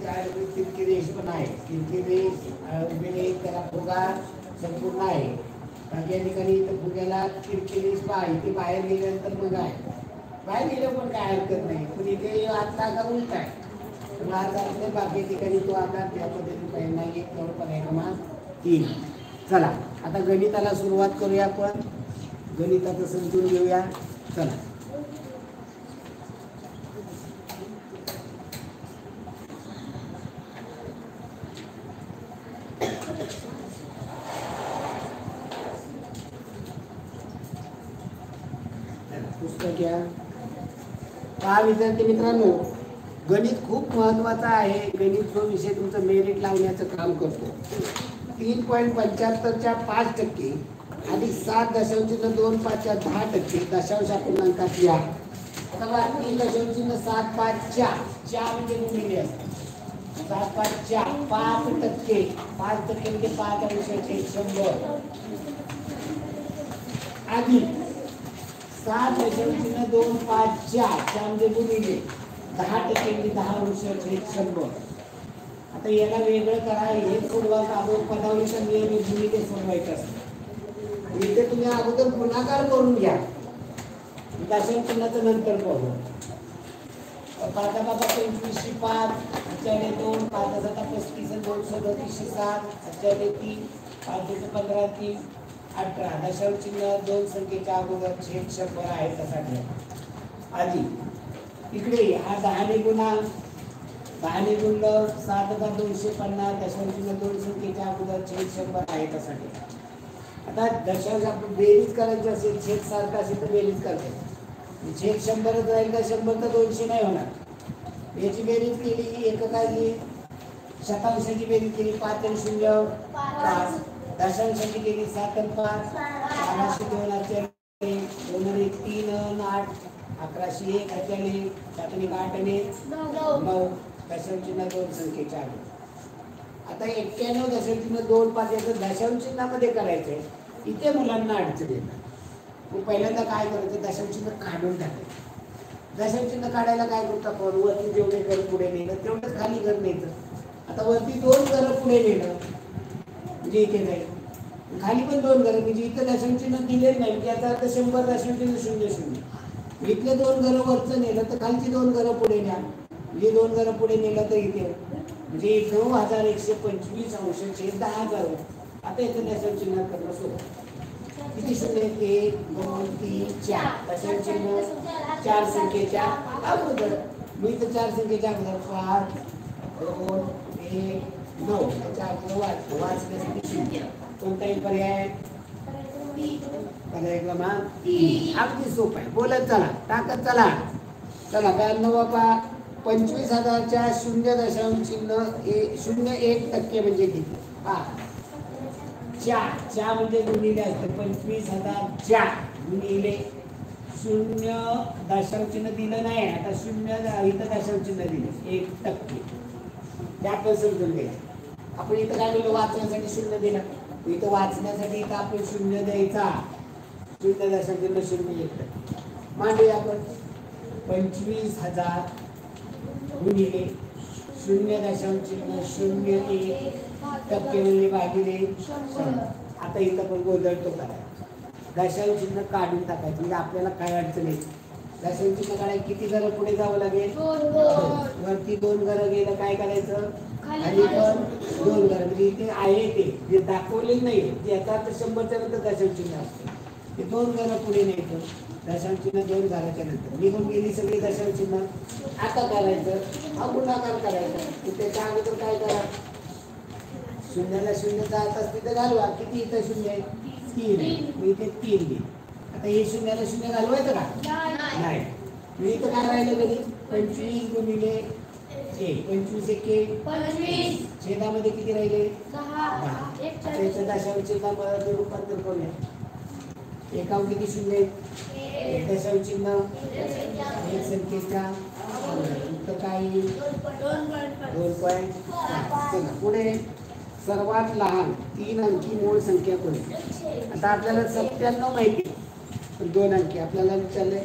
Speaker 1: तिरकी रेष पण आहे. तिरकी रेष उभी रेष त्याला फुगा संपूर्ण आहे. या ठिकाणी इथं फुग्याला तिरकी रेष पहा. इथे बाहेर गेल्यानंतर मग आहे. बाहेर गेलं पण काय हरकत नाही, पण इथे आतला आकार उलटा आहे. बाकी ठिकाणी तो आकार त्या पद्धतीने पाहिजे नाही. पर्याय क्रमांक 3. चला आता गणिताला सुरुवात करूया. आपण गणिताचं समजून घेऊया. चला पुस्तक घ्या. पहा विद्यार्थी मित्रांनो, गणित खूप महत्वाचा आहे. गणित जो विषय तुमचं मेरिट लावण्याचं काम करतो. 3.75च्या 5% आणि 7.25च्या 10% दशांश पूर्णांकात या. आता 3.75च्या म्हणजे गुणिले असतात. 7.5च्या 5% 5% म्हणजे 5 अंशाचे 100 आधी 7.25च्या म्हणजे गुणिले 10% म्हणजे 10 अंशाचे 100. आता याला वेगळं करा. हे सोडवा. पदावलीचा नियम गुणिले सोडवायचा असतो. इथे तुम्ही अगोदर गुणाकार करून घ्या. दशांश चिन्हाचं नंतर पाहू. 5 बाबा 25 5 अचाले 2 5 35 2 37 7 अचाले 3 5 15 3 18 दशांश चिन्ह दोन संख्येच्या अगोदर छेद 100 आहे तसा घ्या. आधी इकडे हा 10 ने गुणा 10 ने गुणलं 7250 दशांश चिन्ह दोन संख्येच्या अगोदर छेद 100 आहे तसा घ्या. आता दशांश आपण बेरीज करायची असेल, छेद सारखा असेल तर बेरीज करते. छेद 100च राहील का? 100 तर 200 नाही होणार. याची बेरीज केली एककाची, शतांशाची बेरीज केली 5 आणि 0 5, दशांशाची केली 7 आणि 5 1200 2 अचाले 2 आणि 3 आणि 8 1101 अचाले 7 आणि 8 आणि 9 दशांश चिन्ह दोन संख्येच्या आधी. आता 91 दशांश चिन्ह 2 5 याचं दशांश चिन्हामध्ये करायचंय. इथे मुलांना अडचण येतात. मग पहिल्यांदा काय करायचं? दशांश चिन्ह काढून टाकायचं. दशांश चिन्ह काढायला काय करतो आपण? वरती जेवढे घर पुढे नेलं तेवढंच खाली घर न्यायचं. आता वरती 2 घरं पुढे नेलं म्हणजे इथे नाही, खाली पण 2 घरं म्हणजे इथं दशांश चिन्ह दिलेच नाही. याचा अर्थ 100 दशांश चिन्ह 0 0. इथले 2 घरं वरचं नेलं तर खालची 2 घरं पुढे न्या. म्हणजे 2 घरं पुढे नेलं तर इथे म्हणजे 9125 अंशाचे 10,000. आता इथे दशांश चिन्ह करणं सोपं. किती शून्य? 1 2 3 4 दशांश चिन्ह 4 संख्येच्या अगोदर. मी तर 4 संख्येच्या अगोदर 5 2 1 9 त्याच्या अगोदर वाचण्यासाठी शून्य. कोणताही पर्याय? पर्याय क्रमांक 3. अगदी सोपं आहे. बोलत चला, टाकत चला. चला काय बाबा 25,000च्या 0.01% म्हणजे किती? हा 4 म्हणजे गुणिले असते. 25,000 गुणिले 0 दशांश चिन्ह दिलं नाही. आता 0 इथं दशांश चिन्ह दिले 1%. ते आपण समजून घ्यायचं. आपण इथं काय दिलं? वाचण्यासाठी 0 दिला. इथं वाचण्यासाठी इथं आपण 0 द्यायचा. 0 दशांश चिन्ह 0.1%. मांडूया आपण. 25,000 गुणिले 0.01% म्हणजे भागिले 100. आता इथं पण गोंधळ तो करायचा. दशांश चिन्ह काढून टाकायचं म्हणजे आपल्याला काय अडचण येते? दशांश चिन्ह काढायला किती घरं पुढे जावं लागेल? वरती 2 घरं गेलं काय करायचं? खाली पण 2 घरं. म्हणजे इथे आहे ते जे दाखवलेलं नाही याचा अर्थ 100च्या नंतर दशांश चिन्ह असते. ते 2 घरं पुढे न्यायचं. दशांश चिन्ह 2 घराच्या नंतर निघून गेली सगळी दशांश चिन्ह. आता करायचं हा गुणाकार करायचा. त्याच्या अगोदर काय करा? 0ला 0 जात असते तर घालवा. किती इथं 0 आहे? 3 आहे. मी इथे 3 घे. आता हे 0ला 0 घालवायचं का? नाही. मी इथं काय राहिलं कधी? 25 गुणिले 1 25 1 25 छेदामध्ये किती राहिले? 10. त्याचं दशांश चिन्हामध्ये रूपांतर करूया. एकावर किती 0 आहेत? दशांश चिन्ह 1 संख्येच्या काय? 2.5. पुढे सर्वात लहान 3 अंकी मूळ संख्या कोणती? आता आपल्याला 97 माहिती पण 2 अंकी आपल्याला विचारले.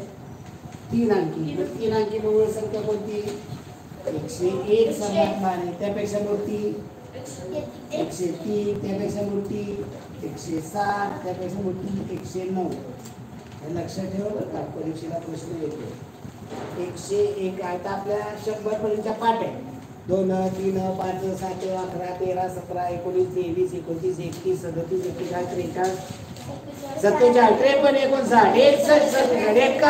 Speaker 1: 3 अंकी 3 अंकी मूळ संख्या कोणती? 101 सर्वात लहान आहे. त्यापेक्षा मोठी 103, त्यापेक्षा मोठी 107, त्यापेक्षा मोठी 109. हे लक्षात ठेवा बरं का, परीक्षेला प्रश्न येतो. 101 आता आपल्या 100 पर्यंतचा पाठ आहे. 2 3 5 7 11 13 17 19 23 29 31 37 41 43 47 53 59 61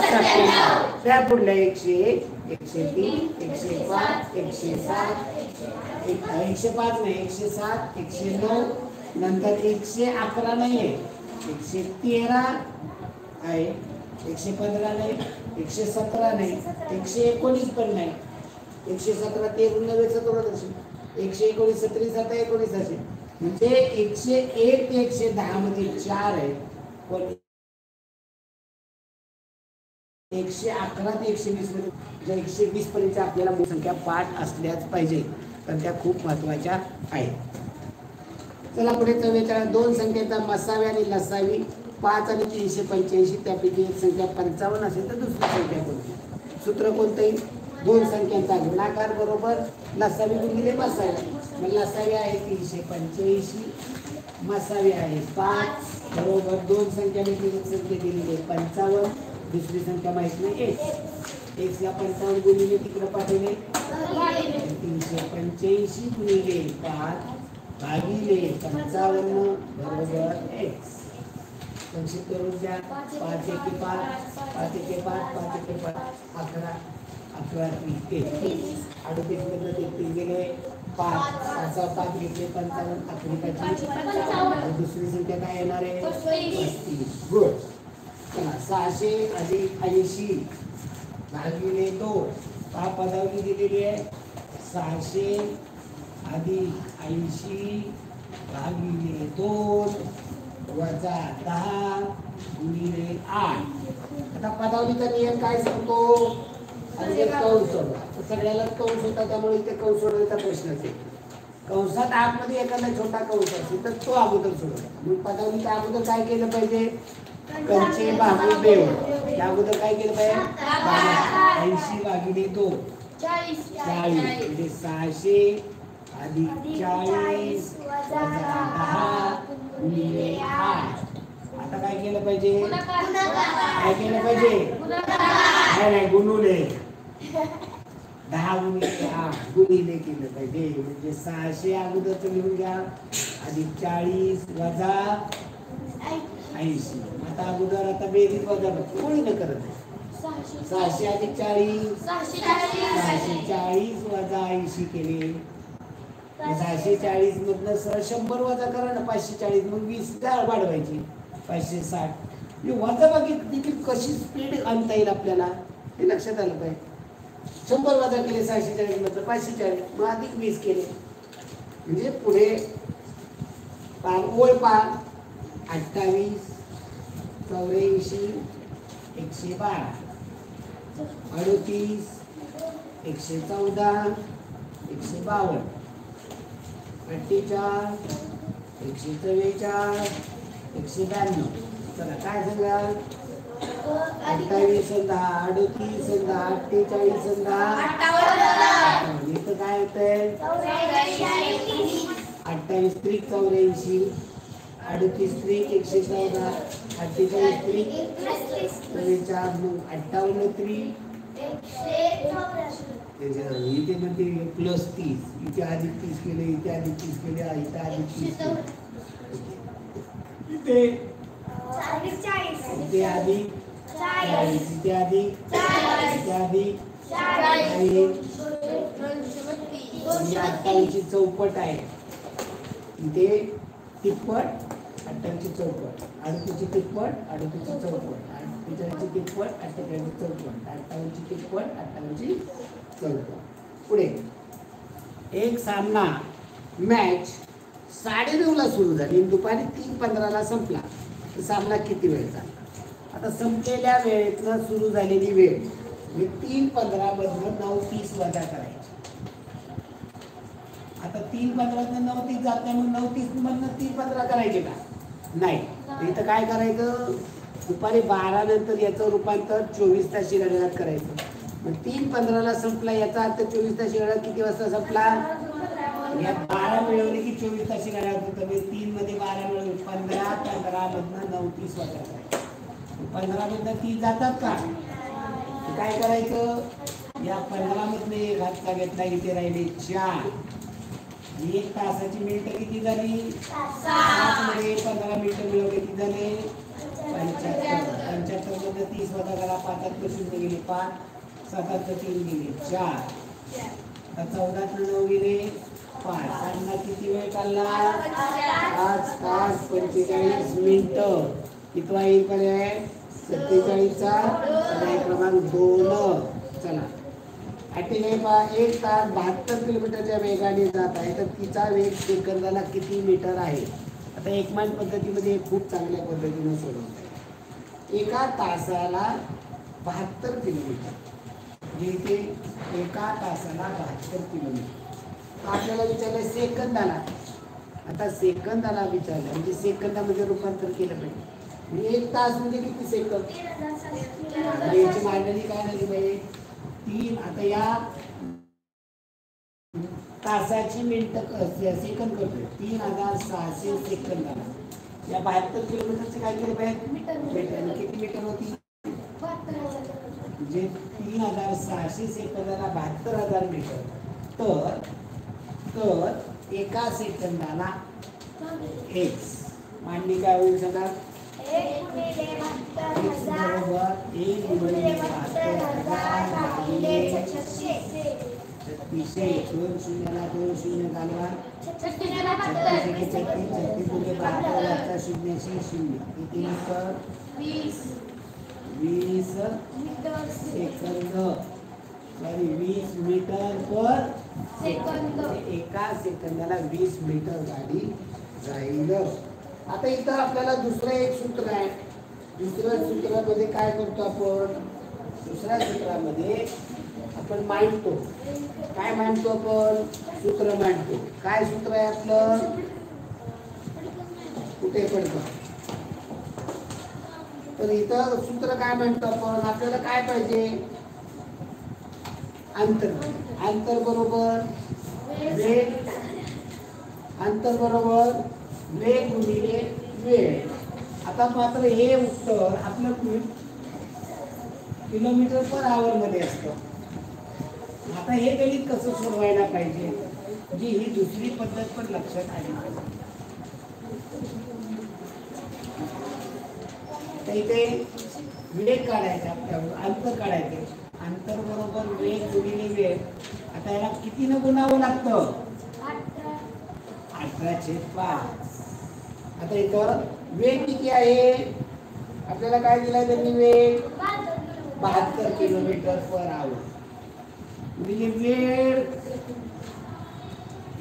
Speaker 1: 67 त्या पुढल्या 100 103, 105, 107, 105 नाही, 107, 109, नंतर 111 नाहीये, 113 आहे, 115 नाही, 117 नाही, 119 पण नाही. 117 13 9 17 119 17 7 19 असे म्हणजे 101 ते 110 मध्ये 4 आहे. पण 111 ते 120 मध्ये 120 पर्यंत आपल्याला संख्या पाठ असल्याच पाहिजे, तर त्या खूप महत्वाच्या आहेत. चला पुढे 44 दोन संख्येचा मसावी आणि लसावी 5 आणि 385 त्यापैकी एक संख्या 55 असेल तर दुसरी संख्या कोणती? सूत्र कोणते? दोन संख्यांचा गुणाकार बरोबर लसावी गुणिले मसावी. मग लसावी आहे 385, मसावी आहे 5 बरोबर दोन संख्यापैकी एक संख्या दिलेली आहे 55, दुसरी संख्या माहित नाही x ला 55 गुणिले तिकडे पाठवले 385 गुणिले 5 भागिले 55 बरोबर x. संक्षिप्त करून द्या 5 1 5 5 1 5 5 1 5 11 11 33 38 मधनं 33 गेले 5 5 घेतले 55 अकरिकाची दुसरी संख्या काय येणार आहे 35. गुड. चला 600 अधिक 80 भागिले 2 पहा पदावली दिलेली आहे 600 अधिक 80 भागिले 2 वजा 10 गुणिले 8. आता पदावलीचा नियम काय सांगतो? आणि कंस सोडवा. सगळ्याला कंस होता त्यामुळे इथे कंस सोडवायचा प्रश्न असेल. कंसात आतमध्ये एखादा छोटा कंस असेल तर तो अगोदर सोडवायचा. मग पदावलीच्या अगोदर काय केलं पाहिजे? कंचे भागू देव. त्या अगोदर काय केलं पाहिजे? 80 भागिले 2 40 म्हणजे 600 अधिक 40 वजा 10 गुणिले 8. आता काय केलं पाहिजे? काय केलं पाहिजे? नाही गुणुले 10 गुणिले 8 गुणिले केलं पाहिजे. म्हणजे 600 अगोदरच लिहून घ्या अधिक 40 वजा 80. आता अगोदर आता बेरीज वजा कोणी न करत आहे 600 अधिक 40 640 वजा 80 केले 640 मधनं 100 वजा करा ना 540 मग 20 वाढवायची 560. वजा देखील कशी स्पीड आणता येईल आपल्याला हे लक्षात आलं पाहिजे. 100 वजा केले 640 मधलं 540 मग अधिक 20 केले म्हणजे पुढे ओळ पार 28 84 112 38 114 152 48 144 192. चला काय सांगा 28 10 38 10 48 10 इथं काय होतंय 28 त्रिक 84 38 त्रिक 114 48 त्रिक 44 मग 58 त्रिक इथे म्हणते प्लस 30 इथे अधिक 30 केले इथे अधिक 30 केले इथे अधिक 30 केले इथे अधिक 40 इथे अधिक इथे अधिक 28 ची चौपट आहे इथे तिप्पट 28 ची चौपट 38 ची तिप्पट 38 ची चौपट 48 ची तिप्पट 48 ची चौपट 58 ची तिप्पट 58 ची चौपट. पुढे एक सामना मॅच 9:30 ला सुरू झाली दुपारी 3:15 ला संपला. सामना किती वेळ झाला? आता संपलेल्या वेळेतनं सुरू झालेली वेळ म्हणजे 3:15 मधनं 9:30 वजा करायची. आता 3:15 9:30 जात नाही मग 9:30 मधनं 3:15 करायचे का? नाही. इथं काय करायचं दुपारी 12 नंतर याचं रूपांतर 24 तासी घड्याळात करायचं. मग 3:15 ला संपला याचा अर्थ 24 तासी घड्याळात किती वाजता संपला? या 12 मिळवले की 24 तासी घड्याळात होतं. म्हणजे 3 मध्ये 12 मिळवले 15 मधनं 9:30 वजा करायचं. 15 मधनं 30 जातात का? काय करायचं या 15 मधनं एक हातचा घेतला इथे राहिले 4. 1 तासाची मिनिटं किती झाली? 7 मध्ये 15 मिनिटं मिळवले किती झाले? 75. 75 मधनं 30 वजा करा 5 शून्य गेले 5 7 3 गेले 4, 14 9 गेले 5, त्यांना किती वेळ चालला 5 तास 45 मिनिटं. कितवा येईल पर्याय 47चा पर्याय क्रमांक 2. चला ॲटिने पहा 1 तास 72 किलोमीटरच्या वेगाने जात आहे, तर तिचा वेग सेकंदाला किती मीटर आहे. आता एकमान पद्धतीमध्ये खूप चांगल्या पद्धतीने सोडवत आहे. एका तासाला 72 किलोमीटर, म्हणजे इथे एका तासाला 72 किलोमीटर. आपल्याला विचारलं सेकंदाला. आता सेकंदाला विचारलं म्हणजे सेकंदामध्ये रूपांतर केलं पाहिजे. म्हणजे 1 तास म्हणजे किती सेकंद, याची मांडणी काय झाली पाहिजे 3. आता या तासाची मिनिटं सेकंद करतोय 3600 सेकंदाला. या 72 किलोमीटरचे काय केले पाहिजे मीटर. किती मीटर होती म्हणजे 3600 सेकंदाला 72,000 मीटर. तर एका सेकंदाला x मांडणी काय होईल सांगा. बरोबर 1 गुणिले 3600 2 शून्याला 2 शून्य घालवा 36 गुणिले 72 शून्याशी शून्य किती metre 20 second sorry 20 metre per second. एका सेकंदाला 20 मीटर गाडी जाईल. आता इथं आपल्याला दुसरं एक सूत्र आहे. दुसऱ्या सूत्रामध्ये काय करतो आपण. दुसऱ्या सूत्रामध्ये आपण मांडतो. काय मांडतो आपण सूत्र मांडतो. काय सूत्र आहे आपलं कुठे पडतं. तर इथं सूत्र काय म्हणतो आपण. आपल्याला काय पाहिजे अंतर. अंतर बरोबर वेग. अंतर बरोबर वेग गुणिले वेळ. आता मात्र हे उत्तर आपलं किलोमीटर पर आवर मध्ये असतं. आता हे गणित कसं सोडवायला पाहिजे जी ही दुसरी पद्धत पण लक्षात आली पाहिजे. तर इथे वेग काढायचा आपल्याला अंतर काढायचे. अंतर बरोबर वेग गुणिले वेळ. आता याला किती न गुणावं लागतं 18/5. आता इथं वेग किती आहे आपल्याला काय दिलाय त्यांनी वेग 72 किलोमीटर पर आवर. म्हणजे वेळ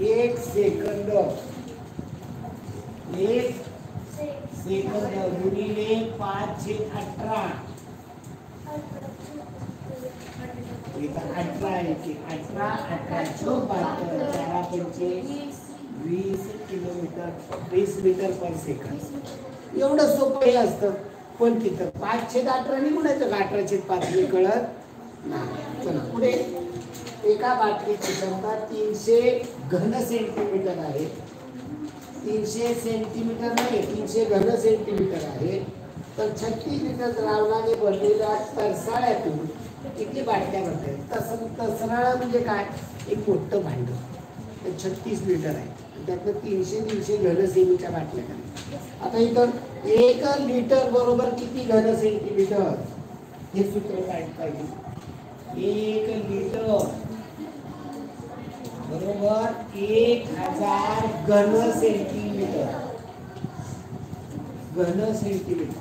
Speaker 1: 1 सेकंद. 1 सेकंद गुणिले 5/18. इथं 18 येते. 18 18 20 किलोमीटर 20 मीटर पर सेकंद. एवढं सोपं हे असतं. पण तिथं 5/18 नाही म्हणायचं 18/5 कळत नाही. चला पुढे. एका बाटलीची क्षमता 300 घन सेंटीमीटर आहे. 300 सेंटीमीटर नाही 300 घन सेंटीमीटर आहे. तर 36 लिटर द्रावणाने भरलेल्या तरसाळ्यातून किती बाटल्या भरतात. तरसाळा म्हणजे काय एक मोठं भांड. 36 लिटर आहे त्यातनं 300 घन सेमीच्या बाटल्या करायच्या. आता इथं 1 लिटर बरोबर किती घन सेंटीमीटर हे सूत्र काढता येईल. 1 लिटर बरोबर 1000 घन सेंटीमीटर. घन सेंटीमीटर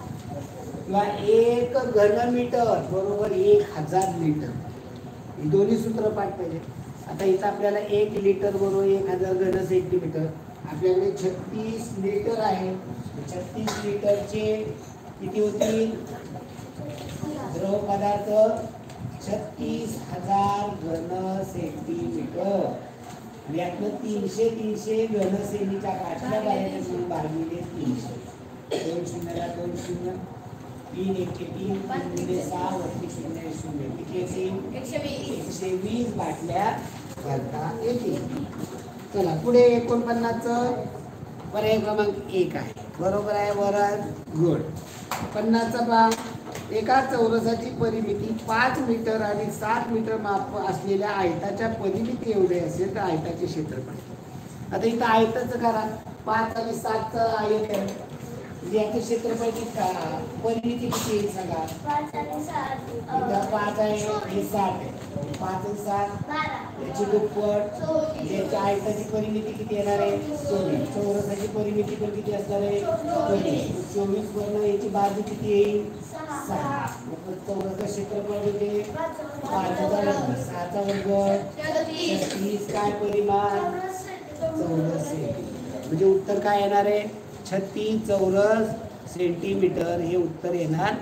Speaker 1: किंवा 1 घन मीटर बरोबर 1000 लिटर. ही दोन्ही सूत्र पाठ पाहिजे. आता इथं आपल्याला 1 लिटर बरोबर 1000 घन सेंटीमीटर. आपल्याकडे 36 लिटर आहे. 36 लिटरचे किती होतील द्रव पदार्थ 36,000 घन सेंटीमीटर. यातनं 300 घन सेमीच्या बाटल्या बाहेर म्हणून भागिले 300. 2 शून्याला 2 शून्य 3 1 3 3 6 वरती 0 0 किती येतील 120 बाटल्या घालता येतील. चला पुढे 49चं पर्याय क्रमांक 1 आहे. बरोबर आहे वरण गुड. 50चा भाग एका चौरसाची परिमिती 5 मीटर आणि 7 मीटर माप असलेल्या आयताच्या परिमिती एवढे असेल तर आयताचे क्षेत्रफळ. आता इथं आयताचं करा 5 आणि 7चं आयत आहे म्हणजे याचं क्षेत्रफळ किती परिमिती किती येईल सांगा. इथं 5 आहे, हे 7 आहे. 5 आणि 7 याची दुप्पट. याच्या आयताची परिमिती किती येणार आहे 24. चौरसाची परिमिती पण किती असणार आहे 24. 24 वरनं याची बाजू किती येईल 6. चौरसाचं क्षेत्रफळ म्हणजे 6चा वर्ग 36 काय परिमाण चौरस आहे. म्हणजे उत्तर काय येणार आहे 36 चौरस सेंटीमीटर हे उत्तर येणार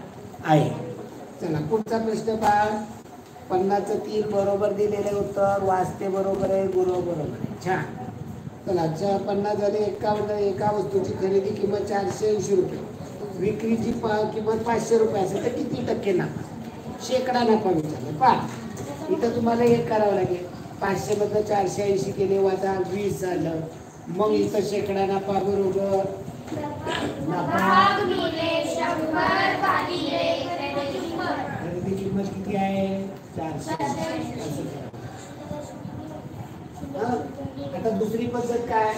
Speaker 1: आहे. चला पुढचा प्रश्न पहा. 50चं 3 बरोबर दिलेले उत्तर वाचते बरोबर आहे, गुरु बरोबर आहे. छान. चला 50 झाले. एका वस्तूची खरेदी किंमत 480 रुपये, विक्रीची किंमत 500 रुपये असेल तर किती टक्के नफा? शेकडा नफा विचारला. पहा इथं तुम्हाला हे करावं लागेल. 500 मधलं 480 केले वाजा 20 झालं. मग इथं शेकडा नफा बरोबर खरेदी किंमत किती आहे 480. आता दुसरी पद्धत काय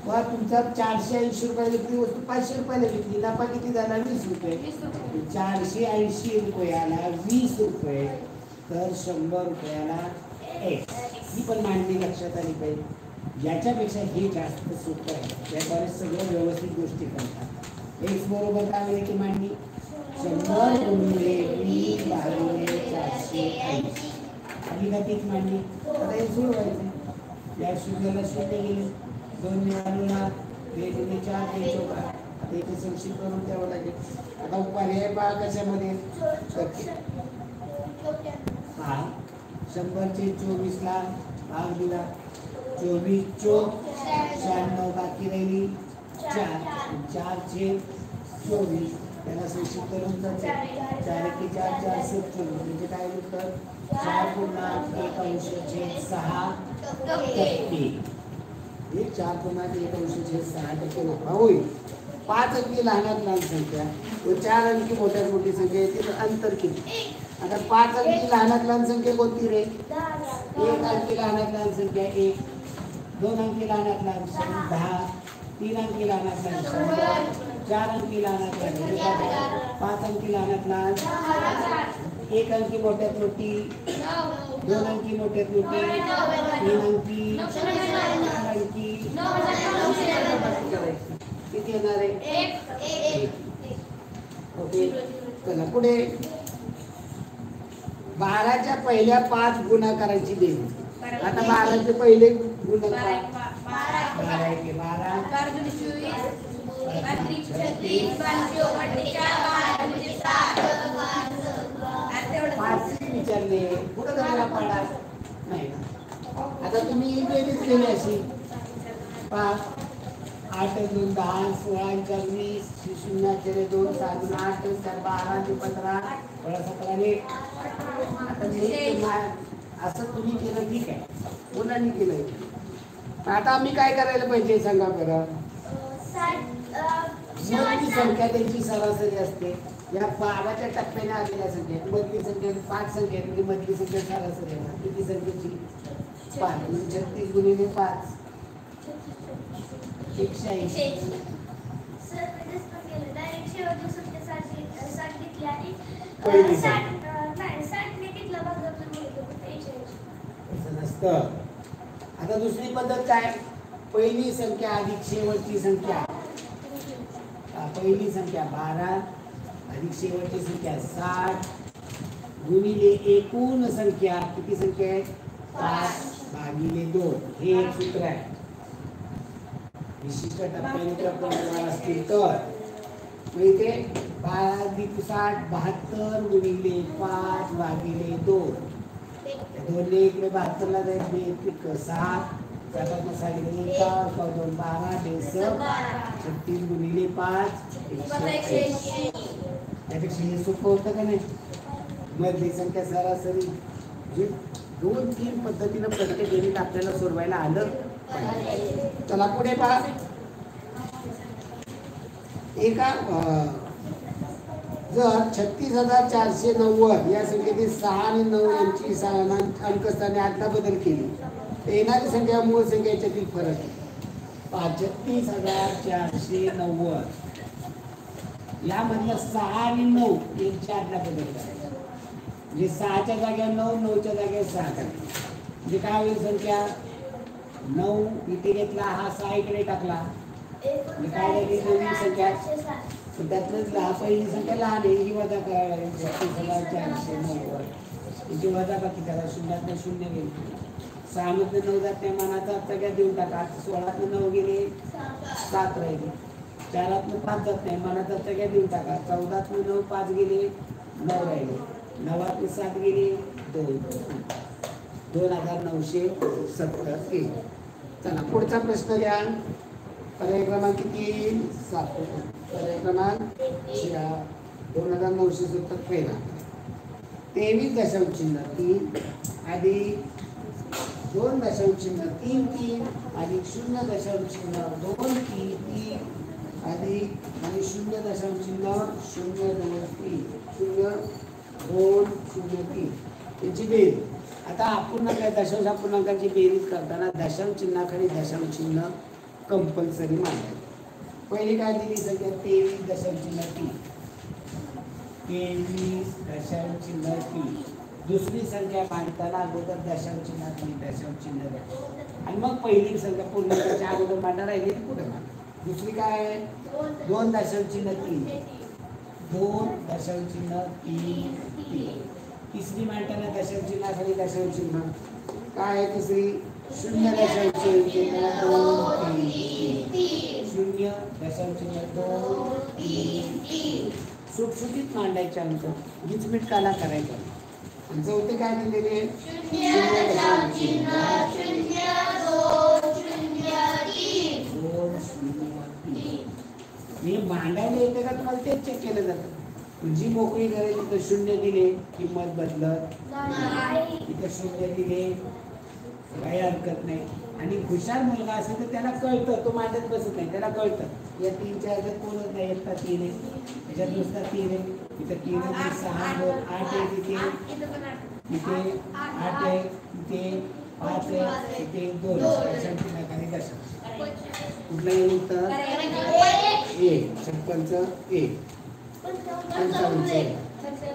Speaker 1: वा तुमचा 480 रुपये विकली वस्तू 500 रुपयाला विकली, नफा किती झाला 20 रुपये. 480 रुपयाला 20 रुपये तर 100 रुपयाला एक. ही पण मांडणी लक्षात आली पाहिजे. याच्यापेक्षा हे जास्त सोपं आहे. त्याद्वारे सगळं व्यवस्थित गोष्टी करतात. एक्स बरोबर काय मिळेल की मांडणी 100 गुणिले 20 भागिले 480 आणि का तीच मांडणी. आता हे सोडवायचं. या शून्याला शून्य गेले 2 मिळालेला 2 4 4. आता इथे संक्षिप्त करून द्यावं लागेल. आता पर्याय पहा कशामध्ये 100चे 24 ला भाग दिला 24 चोक 96 बाकी राहिली 4 4/24 त्याला संक्षिप्त करून 4 एके 4 4 7 म्हणजे काय उत्तर 4.1/6%. हे 4.1/6% नफा होईल. 5 अंकी लहानात लहान संख्या व 4 अंकी मोठ्यात मोठी संख्या येते. अंतर किती? आता 5 अंकी लहानात लहान संख्या कोणती रे 1 अंकी लहानात लहान संख्या 1, 2 अंकी लहानात लहान 10, 3 अंकी लहानात लहान 4 अंकी लहानात लहान 5 अंकी लहानात लहान 1 अंकी मोठ्यात मोठी 2 अंकी मोठ्यात मोठी 3 अंकी 4 अंकी किती येणार आहे 1. ओके चला पुढे 12च्या पहिल्या 5 गुणाकारांची बेरीज. आता 12चे पहिले गुणाकार 12 एके 12 विचारले पुढे झाला पाडा नाही ना. आता तुम्ही ही बेरीज केली अशी 5 8 2 10 16 20 0 2 7 8 12 15 17 ने. आता असं तुम्ही केलं ठीक आहे, मुलांनी केलं. आता आम्ही काय करायला पाहिजे सांगा बरं. मधली संख्या त्यांची सरासरी असते. या 12च्या टप्प्याने आलेल्या संख्या मधली संख्या 5 संख्या म्हणजे मधली संख्या सरासरी आहे. किती संख्येची 5 म्हणजे 36 गुणिले 5 180. आता दुसरी पद्धत काय पहिली संख्या अधिक शेवटची संख्या. पहिली संख्या 12 अधिक शेवटची संख्या 60 गुणिले एकूण संख्या किती संख्या आहे 5 भागिले 2. हे एक सूत्र आहे. विशिष्ट टप्प्याने असतील तर इथे 12 अधिक 60 72 गुणिले 5 भागिले 2. 2 ने इकडे 72 ला जाईल 6 त्याच्यात सांगितले 2 12 36 गुणिले 5 180. त्यापेक्षा हे सोपं होतं का नाही. मधली संख्या सरासरी म्हणजे 2-3 पद्धतीनं प्रत्येक गणित आपल्याला सोडवायला आलं. चला पुढे पहा. एका जर 36,490 या संख्येतील 6 आणि 9 यांची अंकस्थाने आता बदल केली तर येणारी संख्या मूळ संख्या याच्यातील फरक आहे. 36,490 यामधलं 6 आणि 9 यांच्या आतला बदल करायचा. म्हणजे 6च्या जागेवर 9, 9च्या जागेवर 6 करायचं. म्हणजे काय होईल संख्या 9 इथे घेतला, हा 6 इकडे टाकला, म्हणजे काय झाली नवीन संख्या. त्यातलं पहिली संख्या लहान आहे, ही वजा करायला लागेल. 36,490 हिची वजा बाकी करा, शून्यातनं 0 गेली, 6 मधनं 9 जात नाही, मानाचा सगळ्यात देऊन टाका. 16तनं 9 गेले, 7 राहिले, 4तनं 5 जात नाही, मानाचा सगळ्यात देऊन टाका. 14तनं 9 5 गेले, 9 राहिले, 9तनं 7 गेले, 2, 2970 केले. चला पुढचा प्रश्न घ्या. पर्याय क्रमांक 3 7. पर्याय क्रमांक 2970 पहिला 23.3 अधिक 2.33 अधिक 0.233 अधिक आणि 0.003 याची बेरीज. आता अपूर्णांक दशांश अपूर्णांकाची बेरीज करताना दशांश चिन्हाखाली दशांश चिन्ह कंपल्सरी मांडायचं. पहिली काय दिली संख्या 23.3 23.3. दुसरी संख्या मांडताना अगोदर दशांश चिन्ह द्या आणि मग पहिली संख्या पूर्णांकाच्या अगोदर मांडा, राहिली ती पुढे मांडा. दुसरी काय आहे 2.3 2.3. तिसरी मांडताना दशांश चिन्हाखाली दशांश चिन्ह काय आहे. तिसरी 0.233 0.233 सुटसुटीत मांडायचे अंक, गिचमिट काला करायचा. आणि चौथे काय दिलेले 0.203 हे मांडायला येते का तुम्हाला तेच चेक केलं जातं. जी मोकळी करायची तर 0 दिले किंमत बदलत, इथं 0 दिले काही हरकत नाही. आणि हुशार मुलगा असेल तर त्याला कळतं, तो मांडत बसत नाही, त्याला कळतं या 3च्या ह्याच्यात कोणच नाही, एकटा 3 आहे, त्याच्यात नुसता 3 आहे, इथं 3 आहे, 6 2 8 आहे, तिथे 8 आहे, तिथे 5 आहे, तिथे 2 दशांशाखाली दशांश. कुठला येईल उत्तर 1.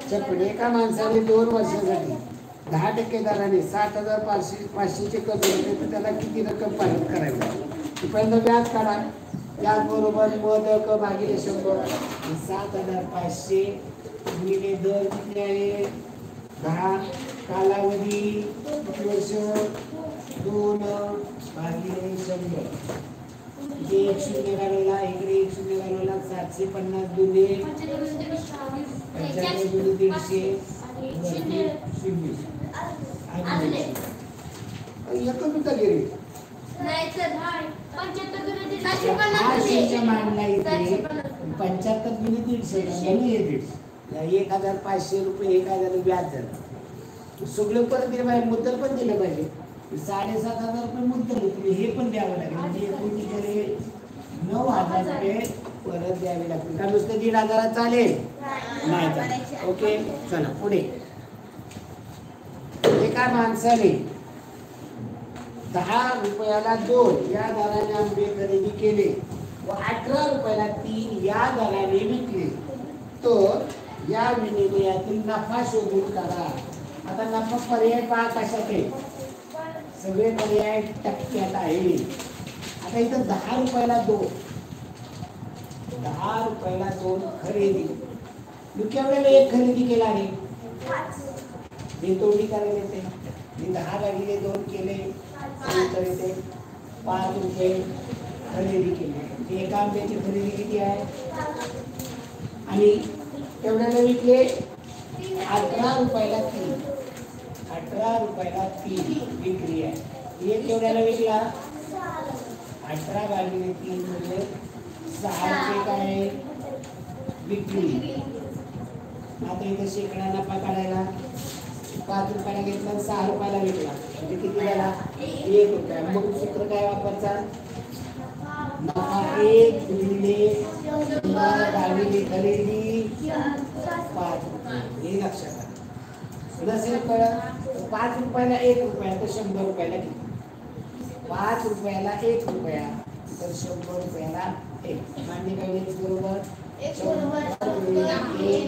Speaker 1: 55 एका माणसाने 2 वर्षासाठी 10% दराने 7,500चे कर्ज घेतले तर त्याला किती रक्कम परत करावी लागेल. पहिलं व्याज काढा. त्याचबरोबर मद क भागिले 100. 7,500 गुणिले दर किती आहे 10. कालावधी किती वर्ष 2 भागिले 100. इथे 1 शून्य घालवला, इकडे 1 शून्य घालवला. 750 गुणिले 95 गुणिले 150 वरती 0. एकच उत्तर गेले.
Speaker 2: नाही सर 75 गुणिले
Speaker 1: 750 मांडला इथे 75 गुणिले 150 1,500 रुपये 1,000 व्याज झालं. सगळं परत दिलं पाहिजे, मुद्दल पण दिलं पाहिजे. 7,500 रुपये मुद्दल होती, हे पण द्यावं लागेल. म्हणजे एकूण किती 9,000 रुपये परत द्यावे लागतील. का नुसतं 1,500 चालेल नाही चालेल. ओके चला पुढे. एका माणसाने 10 रुपयाला 2 या दराने आंबे खरेदी केले व 18 रुपयाला 3 या दराने विकले तर या विनिमयातील नफा शोधून काढा. आता नफा पर्याय पहा कशात आहे. सगळे पर्याय टक्क्यात आहे. आता इथं 10 रुपयाला 2 खरेदी. मी केवढ्याला 1 खरेदी केला आहे हे तोडी करायला येते. मी 10 भागिले 2 केले तर इथे 5 रुपये खरेदी केली. एका आंब्याची खरेदी किती आहे आणि केवढ्याला विकले 18 रुपयाला 3. 18 रुपयाला 3 विक्री आहे. हे केवढ्याला विकला 18 भागिले 3 म्हणजे 6 रुपये काय विक्री. आता इथे शेकडा नफा काढायला 5 रुपयाला घेतला 6 रुपयाला विकला म्हणजे किती झाला 1 रुपया. मग सूत्र काय वापरचा नफा 1 गुणिले भागिले खरेदी 5 रुपये. हे लक्षात आलं नसेल कळत 5 रुपयाला 1 रुपया तर 100 रुपयाला किती. 5 रुपयाला 1 रुपया तर 100 रुपयाला 1 मान्य काय बरोबर एक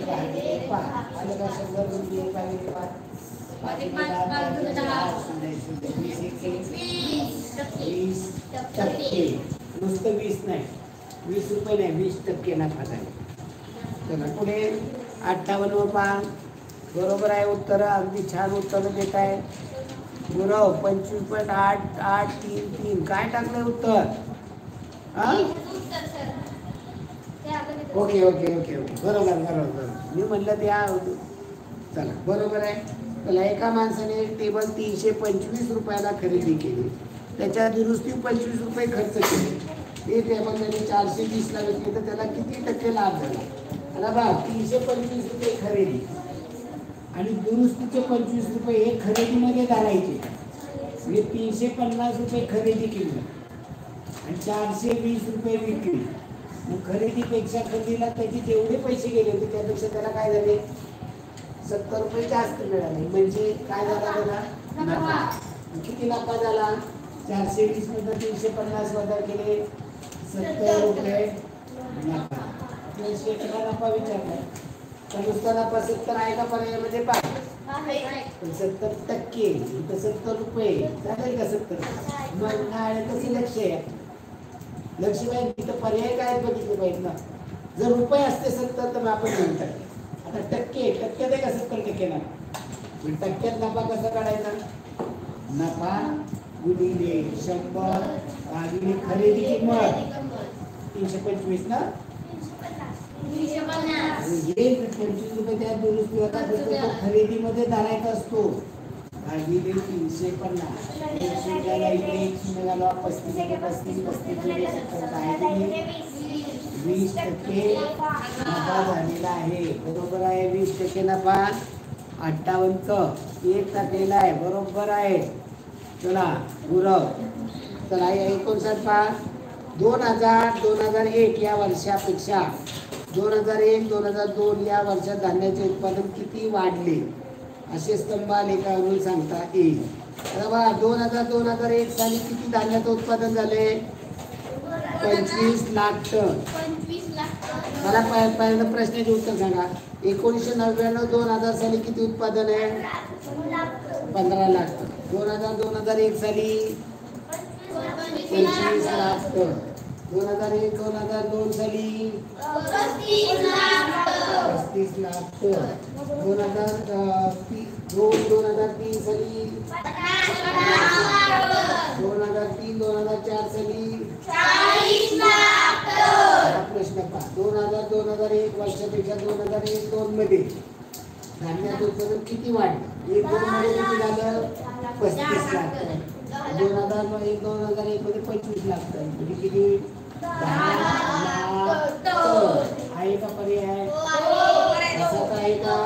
Speaker 1: भागिले 5 आलं का 100 गुणिले 1 भागिले 5 20% नुसतं 20 नाही 20 रुपये नाही 20% नफा झाला. चला पुढे 58 पहा बरोबर आहे उत्तर अगदी छान उत्तर देत आहे गुरव 25.8833 काय टाकलंय उत्तर हा ओके ओके ओके ओके बरोबर बरोबर मी म्हटलं त्या चला बरोबर आहे. चला एका माणसाने टेबल 325 रुपयाला खरेदी केली त्याच्या दुरुस्ती 25 रुपये खर्च केले ते टेबल त्याने 420 ला विकले तर त्याला किती टक्के लाभ झाला. आता बघा 325 रुपये खरेदी आणि दुरुस्तीचे 25 रुपये हे खरेदीमध्ये घालायचे म्हणजे 350 रुपये खरेदी केली आणि 420 रुपये विकली. मग खरेदीपेक्षा खरेदीला त्याचे जेवढे पैसे गेले होते त्यापेक्षा त्याला काय झाले 70 रुपये जास्त मिळाले म्हणजे काय झाला त्याला नफा. किती नफा झाला 420 मधून 350 वजा केले 70 रुपये नफा. शेकडा नफा विचारला तर नुसता नफा 70 आहे का पर्यायामध्ये पण 70% तर 70 रुपये चालेल का 70 मग नाही कसं लक्ष आहे लक्ष पाहिजे तिथं पर्याय काय बघितले पाहिजे ना. जर रुपये असते 70 तर आपण म्हणतात आता टक्क्यात आहे का 70% ना टक्क्यात नफा कसा काढायचा नफा गुणिले 100 भागिले खरेदी किंमत 325 ना हे 25 रुपये त्या दुरुस्ती होता खरेदीमध्ये धरायचा असतो भागिले 350 20% नफा झालेला आहे बरोबर आहे 20% नफा 58 एक टाकलेला आहे बरोबर आहे. चला गुरव चला 59 पहा 2001 या वर्षापेक्षा 2001-2002 या वर्षात धान्याचे उत्पादन किती वाढले असे स्तंभ आलेखावरून सांगता येईल. आता बघा 2001 साली किती धान्याचं उत्पादन झाले 25 लाख टन. मला पहिल्यांदा प्रश्नाचे उत्तर सांगा 1999-2000 साली किती उत्पादन आहे 15 लाख टन. 2001 साली 25 लाख टन. 2001-2002 साली 35 लाख टन. 2003 साली 2003-2004 साली 40 लाख टन. प्रश्न पहा 2001 वर्षापेक्षा 2001-2 मध्ये धान्याचं उत्पादन किती वाढलं 1-2 मध्ये किती झालं 35 लाख टन. 2001-2001 मध्ये 25 लाख टन म्हणजे किती 10 लाख टन. आहे का पर्याय असं आहे का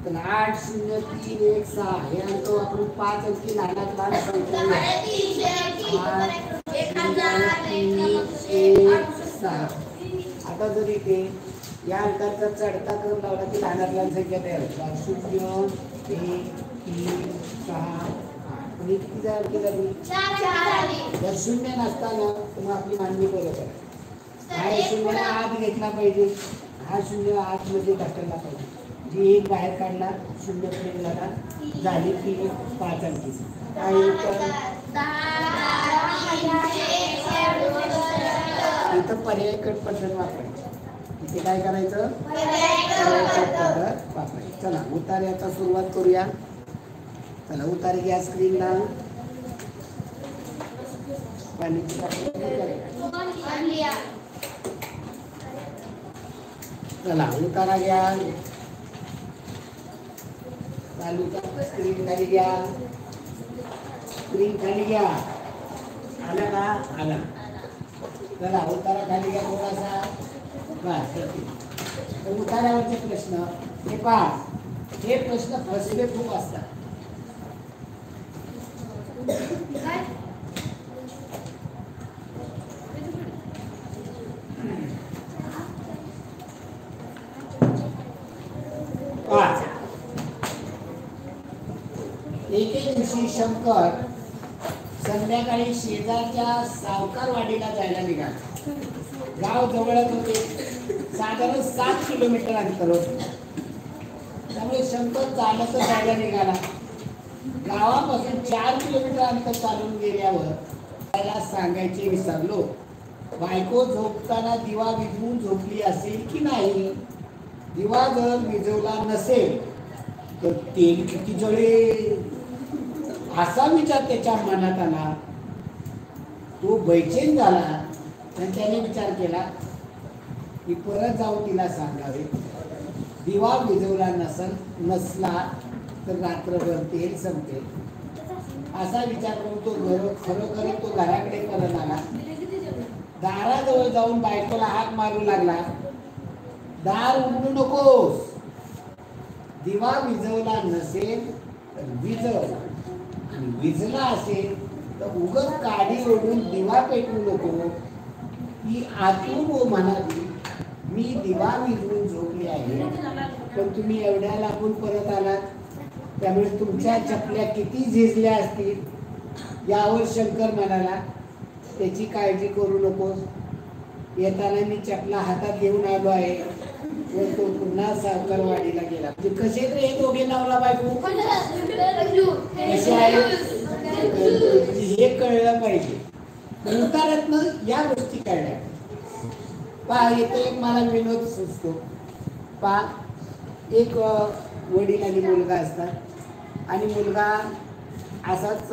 Speaker 1: तर 80316 हे अंक वापरून 5 अंकी लहानात लहान संख्या 80316. आता जर इथे या अंकाचा चढता क्रम लावला की लहानात लहान संख्या तयार होते 0 1 3 6 आणि किती झाली जर 0 नसताना मग आपली मांडणी बरोबर आहे 0 आत घेतला पाहिजे हा 0 आतमध्ये ढकलला पाहिजे जी एक बाहेर काढला 0 पुढे गेला झाली की 5 अंकी काय इथं पर्याय कट पद्धत वापरायची इथे काय करायचं पर्याय कट पद्धत वापरायची. चला उतार्याचा सुरुवात करूया. चला उतारे घ्या स्क्रीनला चला उतारा घ्या चालू स्क्रीन खाली घ्या स्क्रीन खाली घ्या आला का आला. चला उतारा खाली घ्या थोडासा बस. उतार्यावरचे प्रश्न हे पहा हे प्रश्न फसवे खूप असतात. एके दिवशी शंकर संध्याकाळी शेजारच्या सावकारवाडीला जायला निघाला. गाव जवळच होते, साधारण 7 किलोमीटर अंतर होतं. त्यामुळे शंकर चालतच जायला निघाला. गावापासून 4 किलोमीटर अंतर चालून गेल्यावर त्याला सांगायचे विसरलो, बायको झोपताना दिवा विझवून झोपली असेल की नाही. दिवा जर विझवला नसेल तर तेल किती जळेल असा विचार त्याच्या मनात आला. तो बैचेन झाला आणि त्याने विचार केला की परत जाऊन तिला सांगावे, दिवा विझवला नसला तर रात्रभर तेल संपेल. असा विचार करून तो खरोखर तो घराकडे परत आला. दाराजवळ जाऊन बायकोला हाक मारू लागला, दार उघडू नकोस, दिवा विझवला नसेल तर विझव, आणि विझला असेल तर उगाच काडी ओढून दिवा पेटवू नको. ती आतून म्हणाली, मी दिवा विझवून झोपली आहे, पण तुम्ही एवढ्या लांबून परत आलात, त्यामुळे तुमच्या चपल्या किती झिजल्या असतील. यावर शंकर म्हणाला, त्याची काळजी करू नकोस, येताना मी चपला हातात घेऊन आलो आहे. व तो पुन्हा सावकारवाडीला गेला. कसे तर हे दोघे नवरा बायको कसे आहेत हे कळलं पाहिजे. उतारातनं या गोष्टी कळल्या. पहा, येथे एक मला विनोद सुचतो. पहा, एक वडील आणि मुलगा असतात आणि मुलगा असाच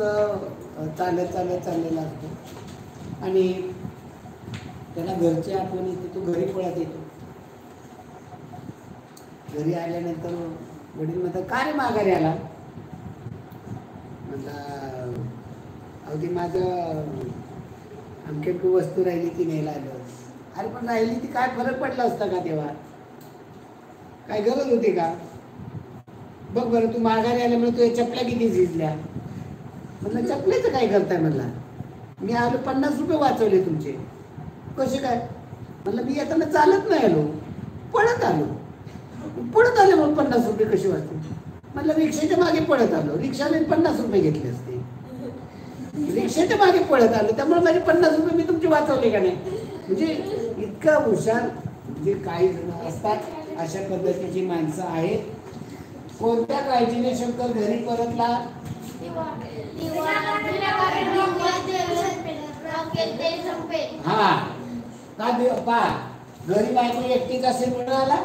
Speaker 1: चालत चाललेला असतो आणि त्याला घरची आठवण येते. तो घरी पळत येतो. घरी आल्यानंतर वडील म्हणतात, का रे माघारी आला? म्हणला, अगदी माझं आमच्याकडे वस्तू राहिली ती न्यायला आलं. अरे पण राहिली ती काय फरक पडला असता का तेव्हा? काय गरज होती का? बघ बरं, तू माघारी आल्यामुळे तुझ्या चपल्या किती झिजल्या. म्हटलं, चपल्याचं काय करताय? म्हणला, मी आलो 50 रुपये वाचवले तुमचे. कसे काय? म्हणलं, मी येताना चालत नाही आलो, पळत आलो. पळत आल्यामुळे 50 रुपये कसे वाचते? म्हणलं, रिक्षाच्या मागे पळत आलो, रिक्षाने 50 रुपये घेतले असते. रिक्षाच्या मागे पळत आलो, त्यामुळे माझे 50 रुपये मी तुमचे वाचवले का नाही? म्हणजे इतका हुशार म्हणजे काही जण असतात अशा पद्धतीची माणसं आहेत. कोणत्या काळजीने शंकर घरी परतला? हा का पा घरी बायको एकटीच असेल म्हणून आला?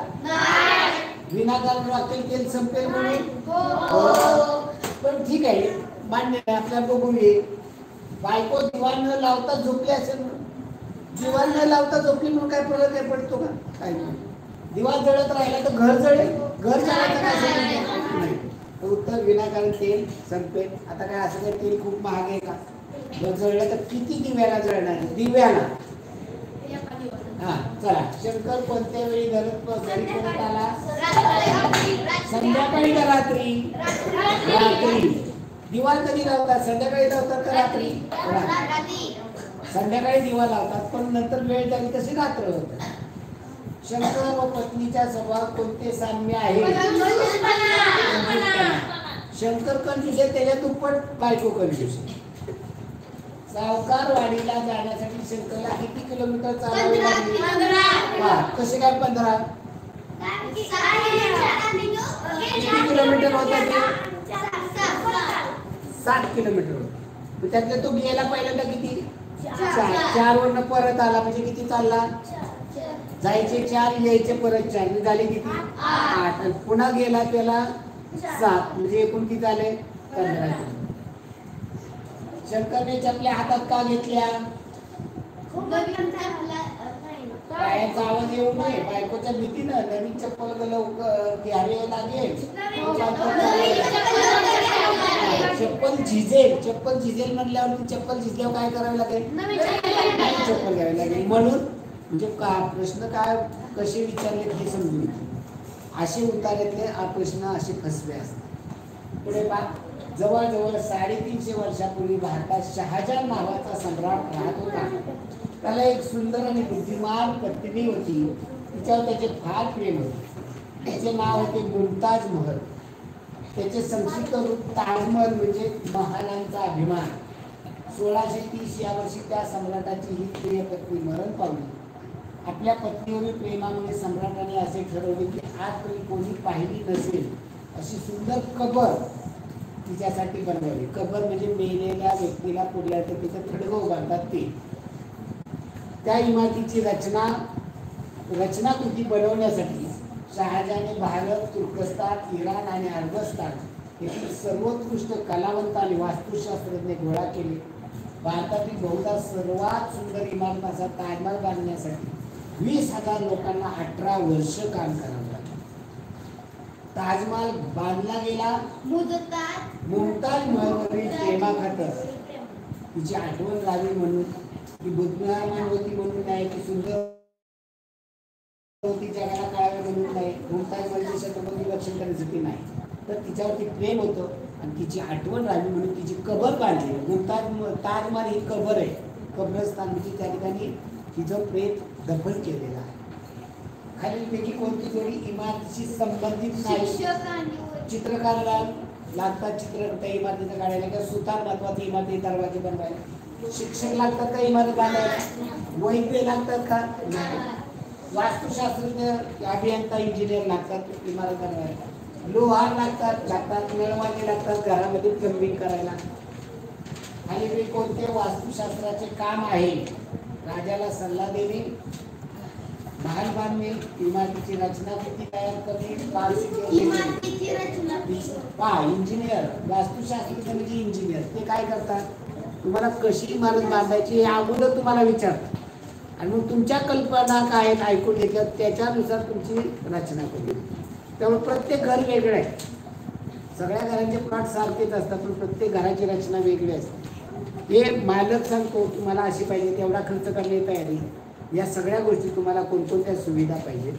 Speaker 1: विनाकारण रॉकेल तेल संपेल म्हणून? पण ठीक आहे, मान्य आहे, आपल्याला बघून ये. बायको दिवा न लावता झोपली असेल म्हणून, दिवा न लावता झोपली म्हणून काय फरक पडतो का? काय नाही. दिवा जळत राहिला तर घर जळेल, घर जळायचं काय नाही. उत्तर विनाकारण तेल संपेल. आता काय असं काय तेल खूप महाग आहे का? घर जळलं तर किती दिव्याला जळणार? दिव्याला. हा चला, शंकर कोणत्या वेळी घरी परत आला? संध्याकाळी का रात्री? रात्री. दिवा कधी लावतात? संध्याकाळी लावतात का रात्री? संध्याकाळी दिवा लावतात, पण नंतर वेळ झाली तशी रात्र होत. शंकर व पत्नीच्या स्वभाव कोणते साम्य आहे? शंकर कंजूस आहे, त्याच्या दुप्पट बायको कंजूस आहे. सावकारवाडीला जाण्यासाठी शंकरला किती किलोमीटर चालावे लागले? कसे काय 15? किती किलोमीटर होत ते? 7 किलोमीटर होत. त्यातले तो गेला पहिल्यांदा किती? 4 वरनं परत आला म्हणजे किती चालला? जायचे 4, यायचे परत 4, झाले किती? 8. पुन्हा गेला त्याला 7, म्हणजे एकूण किती झाले? 15. शंकरने चपल्या हातात का घेतल्या? पायाचा आवाज येऊ नये, बायकोच्या भीतीनं. नवीन चप्पल घ्यावे लागेल, चप्पल झिजेल म्हणल्यावर चप्पल झिजल्यावर काय करावं लागेल? चप्पल घ्यावी लागेल. म्हणून म्हणजे का प्रश्न काय कसे विचारले हे समजून असे उतारेतले हा प्रश्न असे फसवे असतात. पुढे पहा, जवळजवळ 350 वर्षापूर्वी भारतात शहाजहान नावाचा सम्राट राहत होता. त्याला एक सुंदर आणि बुद्धिमान पत्नी होती. तिच्यावर त्याचे फार प्रेम होते. तिचे नाव होते मुमताज महल. त्याचे संक्षिप्त रूप ताजमहल म्हणजे महालांचा अभिमान. 1630 या वर्षी त्या सम्राटाची ही प्रिय पत्नी मरण पावली. आपल्या पत्नीवरील प्रेमामुळे सम्राटाने असे ठरवले की आजपर्यंत कोणी पाहिली नसेल अशी सुंदर कबर तिच्यासाठी बनवली. कबर म्हणजे मेलेल्या व्यक्तीला पुरल्या तर तिथं थडगं उभारतात ते. त्या इमारतीची रचनाकृती बनवण्यासाठी शहाजहाने भारत, तुर्कस्तान, इराण आणि अफगाणिस्तान येथील सर्वोत्कृष्ट कलावंत आणि वास्तुशास्त्रज्ञ गोळा केले. भारतातील बहुधा सर्वात सुंदर इमारत असा ताजमहाल बांधण्यासाठी 20,000 लोकांना 18 वर्ष काम करावं लागलं. ताजमहाल बांधला गेला मुमताज महलवरील प्रेमाखातर. तिची आठवण राहावी म्हणून, ती बुद्धिमान होती म्हणून नाही, ती सुंदर होती जगाला कळावे म्हणून नाही, मुमताज महलची छत्रपती लक्षण करण्यासाठी नाही, तर तिच्यावरती प्रेम होतं आणि तिची आठवण राहावी म्हणून तिची कबर बांधली. ताजमहाल ही कबर आहे, कब्रस्तान म्हणजे त्या ठिकाणी तिचं प्रेत दफन केलेलं आहे. खालीलपैकी कोणती जोडी इमारतीशी संबंधित नाही? चित्रकाराला लागतात चित्र त्या इमारतीचं काढायला, किंवा सुतार महत्वाची इमारती दरवाजे बनवायला. शिक्षक लागतात का इमारत बांधायला? वैद्य लागतात का? वास्तुशास्त्रज्ञ, अभियंता, इंजिनियर लागतात इमारत बनवायला. लोहार लागतात, नळवाले लागतात घरामध्ये प्लंबिंग करायला. खालील कोणते वास्तुशास्त्राचे काम आहे? राजाला सल्ला देणे, महाल बांधणे, इमारतीची रचनाकृती तयार करणे, इंजिनियर. वास्तुशास्त्र म्हणजे इंजिनियर. ते काय करतात? तुम्हाला कशी इमारत बांधायची हे अगोदर तुम्हाला विचारतात आणि मग तुमच्या कल्पना काय आहेत ऐकून घेतल्या, त्याच्यानुसार तुमची रचना करू. त्यामुळे प्रत्येक घर वेगळं आहे. सगळ्या घरांचे प्लॉट सारखेच असतात, पण प्रत्येक घराची रचना वेगळी असते. हे मालक सांगतो तुम्हाला अशी पाहिजे, तेवढा खर्च करण्याची तयारी. या सगळ्या गोष्टी तुम्हाला कोणकोणत्या सुविधा पाहिजेत,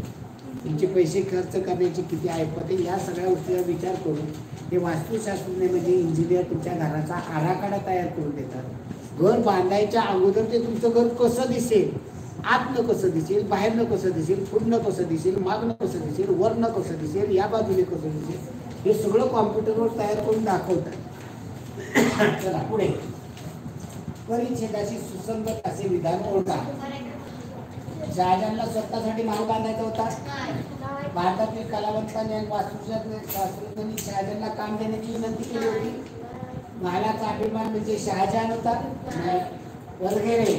Speaker 1: तुमचे पैसे खर्च करण्याची किती ऐपत, या सगळ्या गोष्टीचा विचार करून हे वास्तुशास्त्रज्ञ म्हणजे इंजिनियर तुमच्या घराचा आराखडा तयार करून देतात. घर बांधायच्या अगोदर ते तुमचं घर कसं दिसेल, आतनं कसं दिसेल, बाहेरनं कसं दिसेल, पुढनं कसं दिसेल, मागणं कसं दिसेल, वरनं कसं दिसेल, या बाजूने कसं दिसेल, हे सगळं कॉम्प्युटरवर तयार करून दाखवतात. चला पुढे. परिच्छेदाशी सुसंगत असे विधान ओळखा. शहाजहानला स्वतःसाठी महाल बांधायचा होता. भारतातील कलावंतांनी आणि वास्तुशास्त्रज्ञांनी शहाजहानला काम देण्याची विनंती केली होती. महालाचा अभिमान म्हणजे शहाजहान होता वगैरे.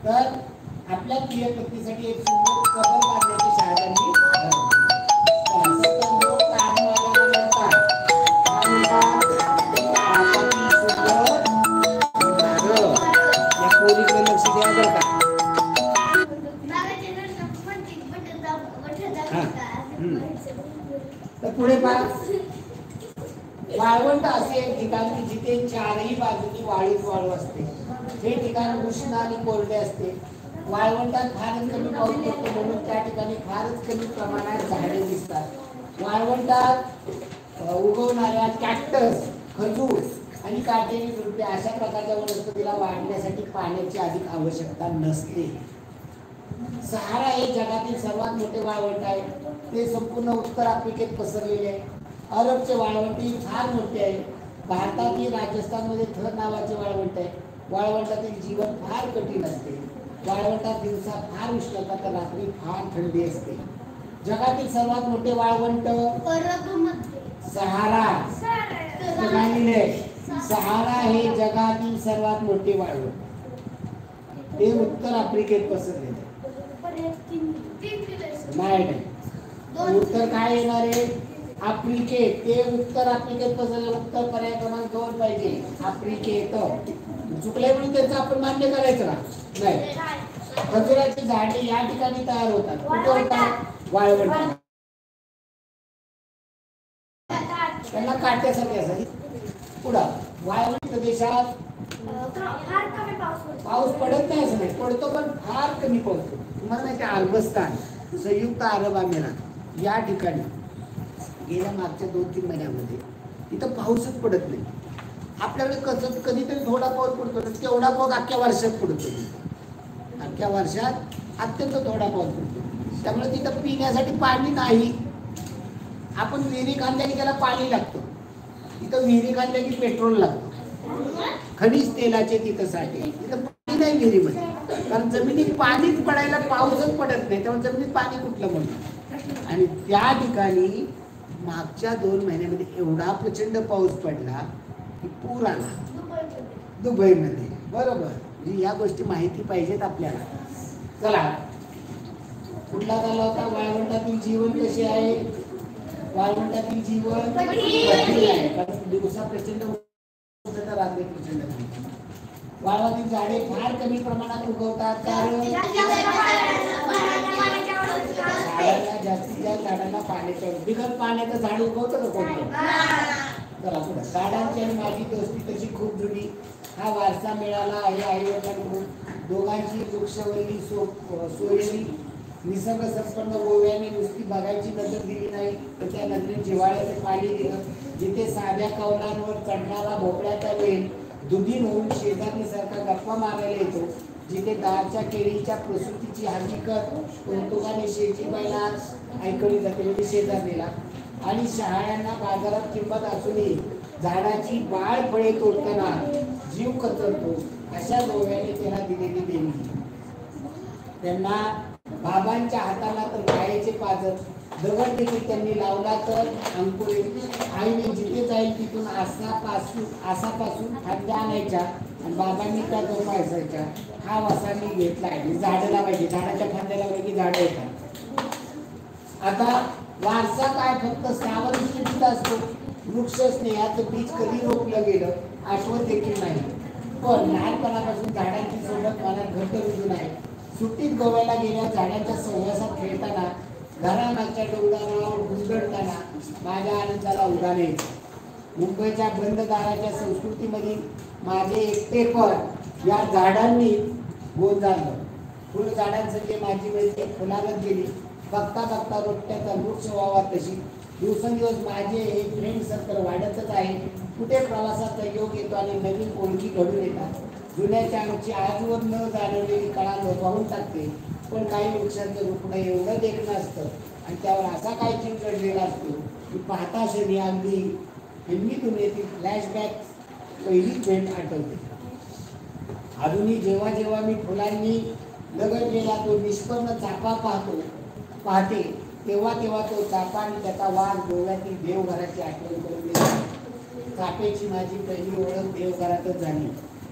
Speaker 1: तर आपल्या प्रिय पत्नीसाठी एक सुंदर कबर बांधण्याची शहाजहाननी लक्ष द्या बरं का. तर पुढे पहा. वाळवंट असे एक ठिकाण की जिथे चारही बाजूनी वाळूच वाळू असते. हे ठिकाण उष्ण आणि कोरडे असते. वाळवंटात फारच कमी पाऊस पडतो म्हणून त्या ठिकाणी फारच कमी प्रमाणात झाडे दिसतात. वाळवंटात उगवणाऱ्या कॅक्टस, खजूर आणि काटेरी झुडपे अशा प्रकारच्या वनस्पतीला वाढण्यासाठी पाण्याची अधिक आवश्यकता नसते. सहारा हे जगातील सर्वात मोठे वाळवंट आहे. ते संपूर्ण उत्तर आफ्रिकेत पसरलेले आहे. अरबचे वाळवंट ही फार मोठे आहे. भारतातील राजस्थानमध्ये थर नावाचे वाळवंट आहे. वाळवंटातील जीवन फार कठीण असते. वाळवंटात दिवसा फार उष्णता तर रात्री फार थंडी असते. जगातील सर्वात मोठे वाळवंट सहारा. सहारा हे जगातील सर्वात मोठे वाळवंट. ते उत्तर आफ्रिकेत पसरलेले नाही. उत्तर काय येणार आहे? आफ्रिकेत. ते उत्तर आफ्रिकेत पसरले. उत्तर पर्याय क्रमांक 2 पाहिजे. आफ्रिकेत. चुकले म्हणून त्याचं आपण मान्य करायचं का नाही. खजुराची झाडे या ठिकाणी तयार होतात. कुठे होतात? वाळवंट. त्यांना काट्यासारखे असतात. पुढं वाळवंट प्रदेशात पाऊस पडत नाही असं नाही, पडतो पण फार कमी पडतो. तुम्हाला माहिती आहे अफगाणिस्तान, संयुक्त अरब अमिरात या ठिकाणी गेल्या मागच्या 2-3 महिन्यामध्ये इथं पाऊसच पडत नाही. आपल्याकडे कधीतरी थोडा पाऊस पडतो ना, तेवढा पाऊस अख्ख्या वर्षात पडतो. अख्ख्या वर्षात अत्यंत थोडा पाऊस पडतो. त्यामुळे तिथं पिण्यासाठी पाणी नाही. आपण विहिरी खांद्या की त्याला पाणी लागतं. तिथं विहिरी खांद्या की पेट्रोल लागतं. खनिज तेलाचे तिथं साठे, तिथं पाणी नाही विहिरीमध्ये, कारण जमिनीत पाणीच पडायला पाऊसच पडत नाही, त्यामुळे जमिनीत पाणी कुठलं म्हणून. आणि त्या ठिकाणी मागच्या 2 महिन्यामध्ये एवढा प्रचंड पाऊस पडला की पूर आला दुबईमध्ये. बरोबर, म्हणजे या गोष्टी माहिती पाहिजेत आपल्याला. चला, कुठला झाला होता? वाळवंटातील जीवन कसे आहे? वाळवंटातील जीवन कठीण आहे, कारण दिवसा प्रचंड उष्णता, रात्री प्रचंड थंडी. वाळवातील झाडे फार कमी प्रमाणात उगवतात, कारण झाडाला जास्तीत जास्त झाडांना पाण्याच्या बिगर पाण्याचं झाड उगवतं का कोणतं? चला पुढे. झाडांची आणि माझी दोस्ती तशी खूप जुनी, हा वारसा मिळाला आहे आई वडिलांकडून. दोघांची वृक्षवल्ली सोयरी निसर्ग संपन्न गोव्याने नुसती बघायची नजर दिली नाही, तर त्या नजरेत जिव्हाळ्याचे पाणी दिलं. जिथे साध्या कौलांवर चढणारा भोपळ्याचा वेल दुधीन होऊन शेजारणीसारखा गप्पा मारायला येतो, जिथे दाळच्या केळीच्या प्रसूतीची हकीकत कौतुकाने शेतीबाईला ऐकवली जाते, म्हणजे शेजारणीला. आणि शहाळ्यांना बाजारात किंमत असूनही झाडाची बाळ फळे तोडताना जीव कचरतो, अशा गोव्याने त्याला दिलेली देणगी. त्यांना बाबांच्या हाताला तर गायीचे पाजर, दगड देखील त्यांनी लावला तर अंकुरे. आईने जिथे जाईल तिथून आसापासून फांद्या आणायच्या आणि बाबांनी त्या जोपासायच्या. हा वासा मी घेतला आहे. झाडं लावायची, झाडाच्या फांद्या लावल्या की झाडं येतात. आता वारसा काय फक्त सावधगिरीचा असतो? वृक्ष स्नेहाचं बीज कधी रोपलं गेलं आठवत देखील नाही, पण लहानपणापासून झाडांची सोबत मनात घट्ट रुजून आहे. सुट्टीत गोव्याला गेल्या झाडांच्या सहवासात खेळताना, घरामागच्या डोंगरावर गुंजडताना माझ्या आनंदाला उधाण येते. मुंबईच्या बंद दाराच्या संस्कृतीमध्ये माझे एकटेपण या झाडांनी गोंजारलं. फुलझाडांसाठी माझी मैत्री फुलावत गेली. बघता बघता रोपट्याचा वृक्ष व्हावा तशी दिवसेंदिवस माझे हे फ्रेंड सर्कल वाढतच आहे. कुठे प्रवासाचा योग येतो आणि नवीन ओळखी घडून येतात. जुन्याच्या आमची आजवर न जाणवलेली कळा लोभावून टाकते. पण काही वृक्षांचं रुपणं एवढं देखणं असतं आणि त्यावर असा काय चिंकडलेला असतो की पाहता क्षणी अगदी फिल्मी दुनियेतील फ्लॅशबॅक पहिली भेट आठवते. अजूनही जेव्हा जेव्हा मी फुलांनी लगडलेला तो निष्पन्न चाफा पाहते, तेव्हा तेव्हा तो चाफा आणि त्याचा वास गोव्यातील देवघराची आठवण करून देतो. चाफेची माझी पहिली ओळख देवघरातच झाली.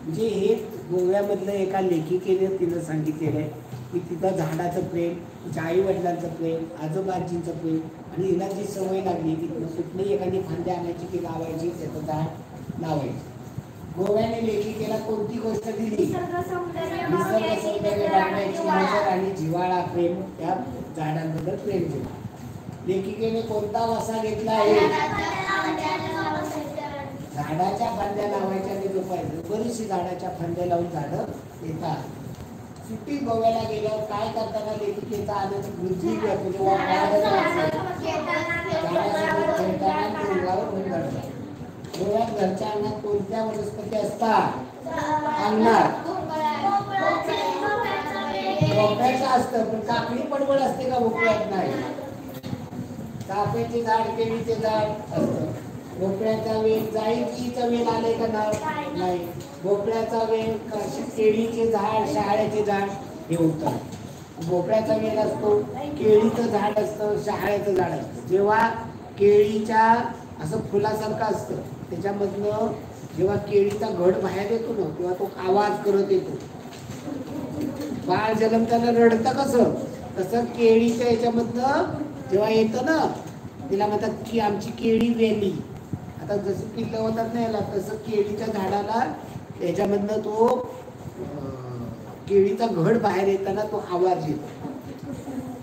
Speaker 1: म्हणजे हे गोव्यामधलं एका लेखिकेने तिनं सांगितलेलं आहे की तिथं झाडाचं प्रेम, तिच्या आई वडिलांचं प्रेम, आजोबाजींचं प्रेम, आणि हिला जी सवय लागली की कुठलीही एखादी फांद्या आणायची की लावायची, त्याचं झाड लावायचं. गोव्याने लेखिकेला कोणती गोष्ट दिली? निसर्ग सौंदर्य बघण्याची नजर आणि जिव्हाळा, प्रेम, त्या झाडांबद्दल प्रेम दिलं. लेखिकेने कोणता वसा घेतला आहे? झाडाच्या फांद्या लावायच्या आणि जोपायचं. बरीचशी झाडाच्या फांद्या लावून झाडं येतात. सुट्टी गोव्याला गेल्यावर काय करताना लेखिकेचा आनंद वृद्धी म्हणजे गोव्यात घरच्या अंगणात कोणत्या वनस्पती असतात? अंगणात भोपळ्याचं असतं, पण काकडी पडवळ असते का? भोपळ्यात नाही. चाफ्याचे झाड, केळीचे झाड असतं. भोपळ्याचा वेल, जाईचा वेल आले का? नाही. भोपळ्याचा वेल, केळीचे झाड, शहाळ्याचे झाड हे होतं. भोपळ्याचा वेल असतो, केळीचं झाड असतं, शहाळ्याचं झाड असतं. जेव्हा केळीच्या असं फुलासारखं असतं, त्याच्यामधनं जेव्हा केळीचा घड बाहेर येतो ना, तेव्हा तो आवाज करत येतो. बाळ जन्मताना रडतं कसं, तसं केळीच्या याच्यामधनं जेव्हा येतं ना, तिला म्हणतात की आमची केळी वेली. आता जसं पिल्लं होतात ना याला, तसं केळीच्या झाडाला याच्यामधनं तो केळीचा घड बाहेर येताना तो आवाज येतो,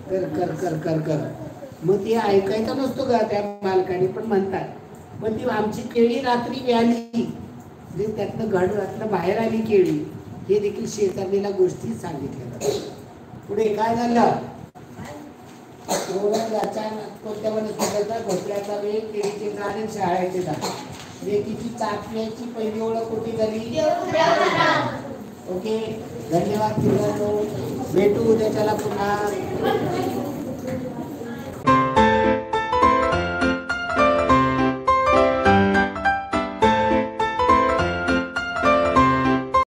Speaker 1: कर कर कर कर कर. मग ते ऐकायचा नसतो का त्या मालकाने, पण म्हणतात. पण ती आमची केळी रात्री व्याली, म्हणजे त्यातनं घड बाहेर आली केळी, हे देखील शेजारणीला गोष्टी सांगितल्या जातात. पुढे काय झालं? कोणत्या वनस्पतीचा? भोपळ्याचा वेल, केळीचे झाड आणि शहाळ्याचे झाड. लेकीची चाफल्याची पहिली ओळख कुठे झाली? ओके, धन्यवाद मित्रांनो. भेटू उद्याच्याला पुन्हा.